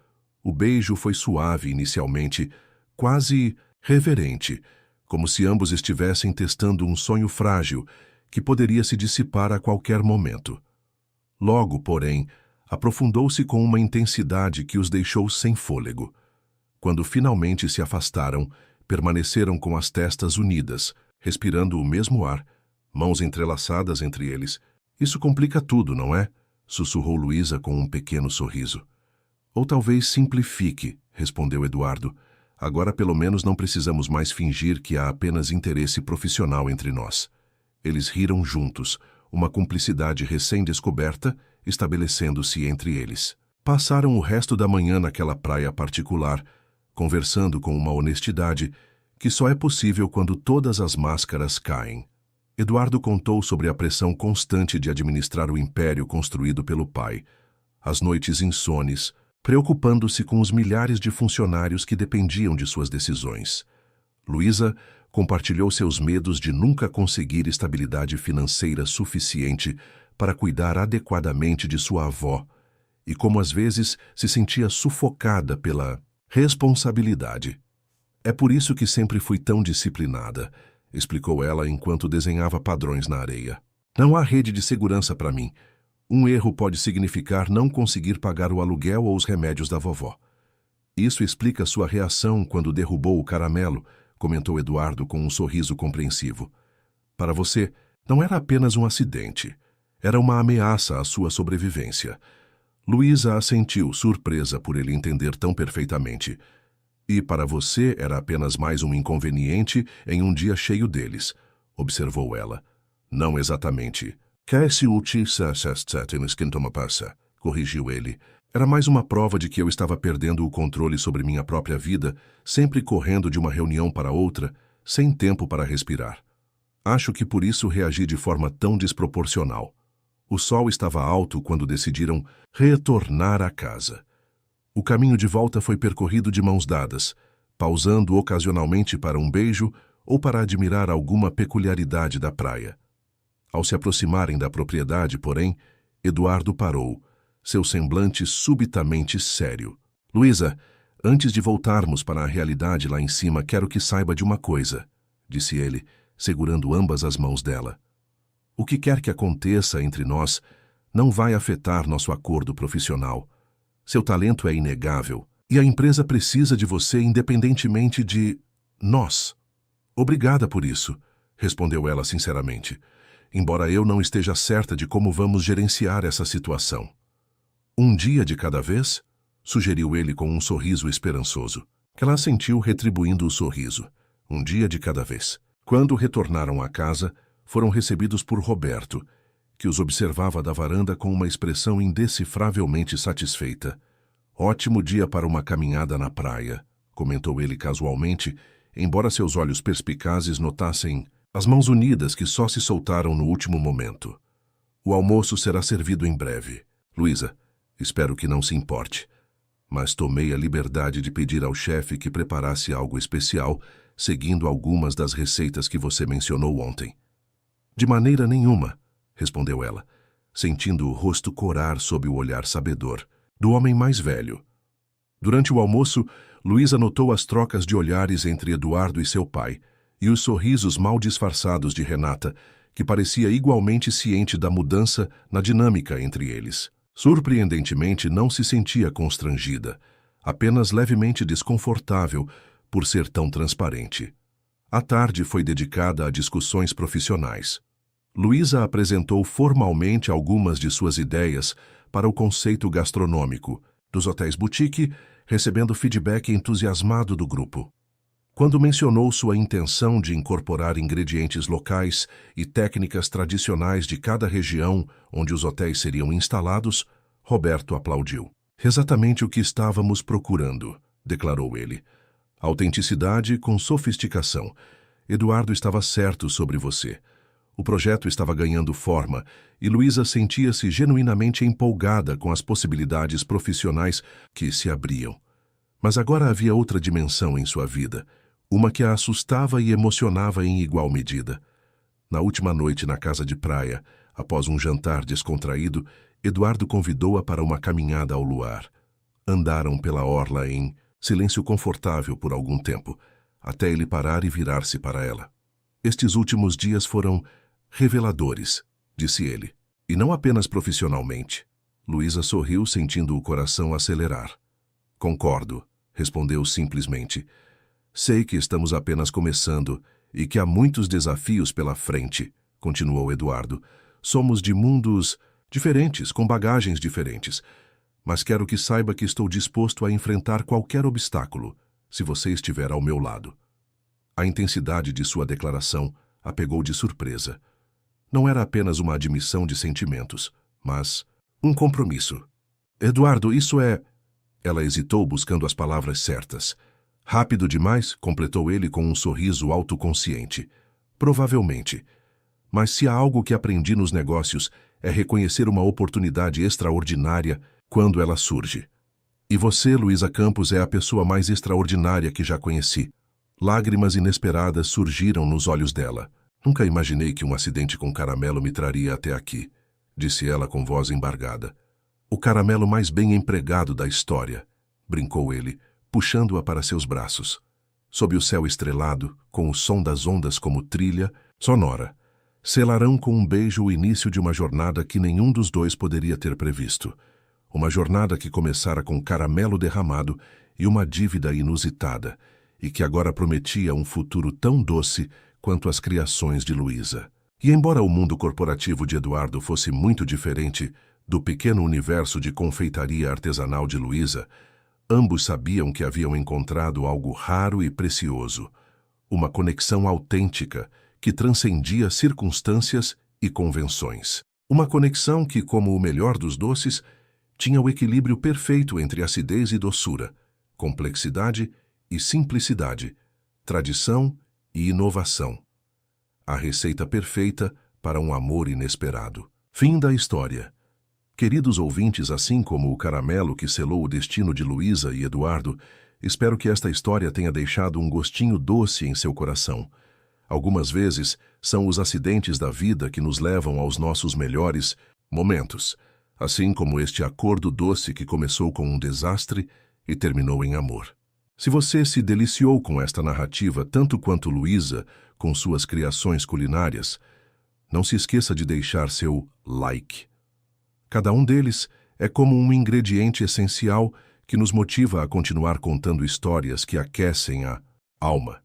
Speaker 1: O beijo foi suave inicialmente, quase reverente, como se ambos estivessem testando um sonho frágil que poderia se dissipar a qualquer momento. Logo, porém, aprofundou-se com uma intensidade que os deixou sem fôlego. Quando finalmente se afastaram, permaneceram com as testas unidas, respirando o mesmo ar, mãos entrelaçadas entre eles. Isso complica tudo, não é? Sussurrou Luísa com um pequeno sorriso. Ou talvez simplifique, respondeu Eduardo. Agora pelo menos não precisamos mais fingir que há apenas interesse profissional entre nós. Eles riram juntos, uma cumplicidade recém-descoberta, estabelecendo-se entre eles. Passaram o resto da manhã naquela praia particular, conversando com uma honestidade que só é possível quando todas as máscaras caem. Eduardo contou sobre a pressão constante de administrar o império construído pelo pai, as noites insones, preocupando-se com os milhares de funcionários que dependiam de suas decisões. Luísa compartilhou seus medos de nunca conseguir estabilidade financeira suficiente para cuidar adequadamente de sua avó e como às vezes se sentia sufocada pela responsabilidade. É por isso que sempre fui tão disciplinada, explicou ela enquanto desenhava padrões na areia. Não há rede de segurança para mim. Um erro pode significar não conseguir pagar o aluguel ou os remédios da vovó. Isso explica sua reação quando derrubou o caramelo, comentou Eduardo com um sorriso compreensivo. Para você, não era apenas um acidente. Era uma ameaça à sua sobrevivência. Luísa assentiu, surpresa por ele entender tão perfeitamente. E para você era apenas mais um inconveniente em um dia cheio deles, observou ela. Não exatamente. Corrigiu ele. Era mais uma prova de que eu estava perdendo o controle sobre minha própria vida, sempre correndo de uma reunião para outra, sem tempo para respirar. Acho que por isso reagi de forma tão desproporcional. O sol estava alto quando decidiram retornar à casa. O caminho de volta foi percorrido de mãos dadas, pausando ocasionalmente para um beijo ou para admirar alguma peculiaridade da praia. Ao se aproximarem da propriedade, porém, Eduardo parou, seu semblante subitamente sério. Luísa, antes de voltarmos para a realidade lá em cima, quero que saiba de uma coisa, disse ele, segurando ambas as mãos dela. O que quer que aconteça entre nós não vai afetar nosso acordo profissional. Seu talento é inegável e a empresa precisa de você independentemente de nós. Obrigada por isso, respondeu ela sinceramente, embora eu não esteja certa de como vamos gerenciar essa situação. Um dia de cada vez? Sugeriu ele com um sorriso esperançoso. Ela assentiu, retribuindo o sorriso. Um dia de cada vez. Quando retornaram à casa, foram recebidos por Roberto, que os observava da varanda com uma expressão indecifravelmente satisfeita. Ótimo dia para uma caminhada na praia, comentou ele casualmente, embora seus olhos perspicazes notassem as mãos unidas que só se soltaram no último momento. O almoço será servido em breve. Luísa, espero que não se importe, mas tomei a liberdade de pedir ao chefe que preparasse algo especial, seguindo algumas das receitas que você mencionou ontem. De maneira nenhuma, respondeu ela, sentindo o rosto corar sob o olhar sabedor do homem mais velho. Durante o almoço, Luísa notou as trocas de olhares entre Eduardo e seu pai, e os sorrisos mal disfarçados de Renata, que parecia igualmente ciente da mudança na dinâmica entre eles. Surpreendentemente, não se sentia constrangida, apenas levemente desconfortável por ser tão transparente. A tarde foi dedicada a discussões profissionais. Luísa apresentou formalmente algumas de suas ideias para o conceito gastronômico dos hotéis boutique, recebendo feedback entusiasmado do grupo. Quando mencionou sua intenção de incorporar ingredientes locais e técnicas tradicionais de cada região onde os hotéis seriam instalados, Roberto aplaudiu. Exatamente o que estávamos procurando, declarou ele. Autenticidade com sofisticação. Eduardo estava certo sobre você. O projeto estava ganhando forma e Luísa sentia-se genuinamente empolgada com as possibilidades profissionais que se abriam. Mas agora havia outra dimensão em sua vida, uma que a assustava e emocionava em igual medida. Na última noite na casa de praia, após um jantar descontraído, Eduardo convidou-a para uma caminhada ao luar. Andaram pela orla em silêncio confortável por algum tempo, até ele parar e virar-se para ela. Estes últimos dias foram reveladores, disse ele, e não apenas profissionalmente. Luísa sorriu, sentindo o coração acelerar. Concordo, respondeu simplesmente. Sei que estamos apenas começando e que há muitos desafios pela frente, continuou Eduardo. Somos de mundos diferentes, com bagagens diferentes, mas quero que saiba que estou disposto a enfrentar qualquer obstáculo, se você estiver ao meu lado. A intensidade de sua declaração a pegou de surpresa. Não era apenas uma admissão de sentimentos, mas um compromisso. Eduardo, isso é... Ela hesitou buscando as palavras certas. Rápido demais, completou ele com um sorriso autoconsciente. Provavelmente. Mas se há algo que aprendi nos negócios é reconhecer uma oportunidade extraordinária quando ela surge. E você, Luísa Campos, é a pessoa mais extraordinária que já conheci. Lágrimas inesperadas surgiram nos olhos dela. Nunca imaginei que um acidente com caramelo me traria até aqui, disse ela com voz embargada. O caramelo mais bem empregado da história, brincou ele, puxando-a para seus braços. Sob o céu estrelado, com o som das ondas como trilha sonora, selarão com um beijo o início de uma jornada que nenhum dos dois poderia ter previsto. Uma jornada que começara com caramelo derramado e uma dívida inusitada, e que agora prometia um futuro tão doce quanto as criações de Luísa. E embora o mundo corporativo de Eduardo fosse muito diferente do pequeno universo de confeitaria artesanal de Luísa, ambos sabiam que haviam encontrado algo raro e precioso, uma conexão autêntica que transcendia circunstâncias e convenções. Uma conexão que, como o melhor dos doces, Tinha o equilíbrio perfeito entre acidez e doçura, complexidade e simplicidade, tradição e inovação. A receita perfeita para um amor inesperado. Fim da história. Queridos ouvintes, assim como o caramelo que selou o destino de Luísa e Eduardo, espero que esta história tenha deixado um gostinho doce em seu coração. Algumas vezes, são os acidentes da vida que nos levam aos nossos melhores momentos, assim como este acordo doce que começou com um desastre e terminou em amor. Se você se deliciou com esta narrativa tanto quanto Luísa com suas criações culinárias, não se esqueça de deixar seu like. Cada um deles é como um ingrediente essencial que nos motiva a continuar contando histórias que aquecem a alma.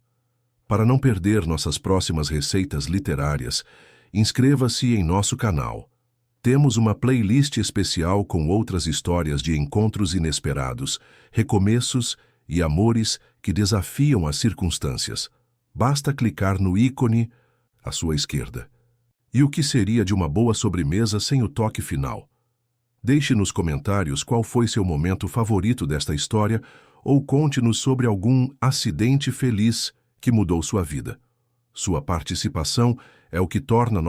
Speaker 1: Para não perder nossas próximas receitas literárias, inscreva-se em nosso canal. Temos uma playlist especial com outras histórias de encontros inesperados, recomeços e amores que desafiam as circunstâncias. Basta clicar no ícone à sua esquerda. E o que seria de uma boa sobremesa sem o toque final? Deixe nos comentários qual foi seu momento favorito desta história ou conte-nos sobre algum acidente feliz que mudou sua vida. Sua participação é o que torna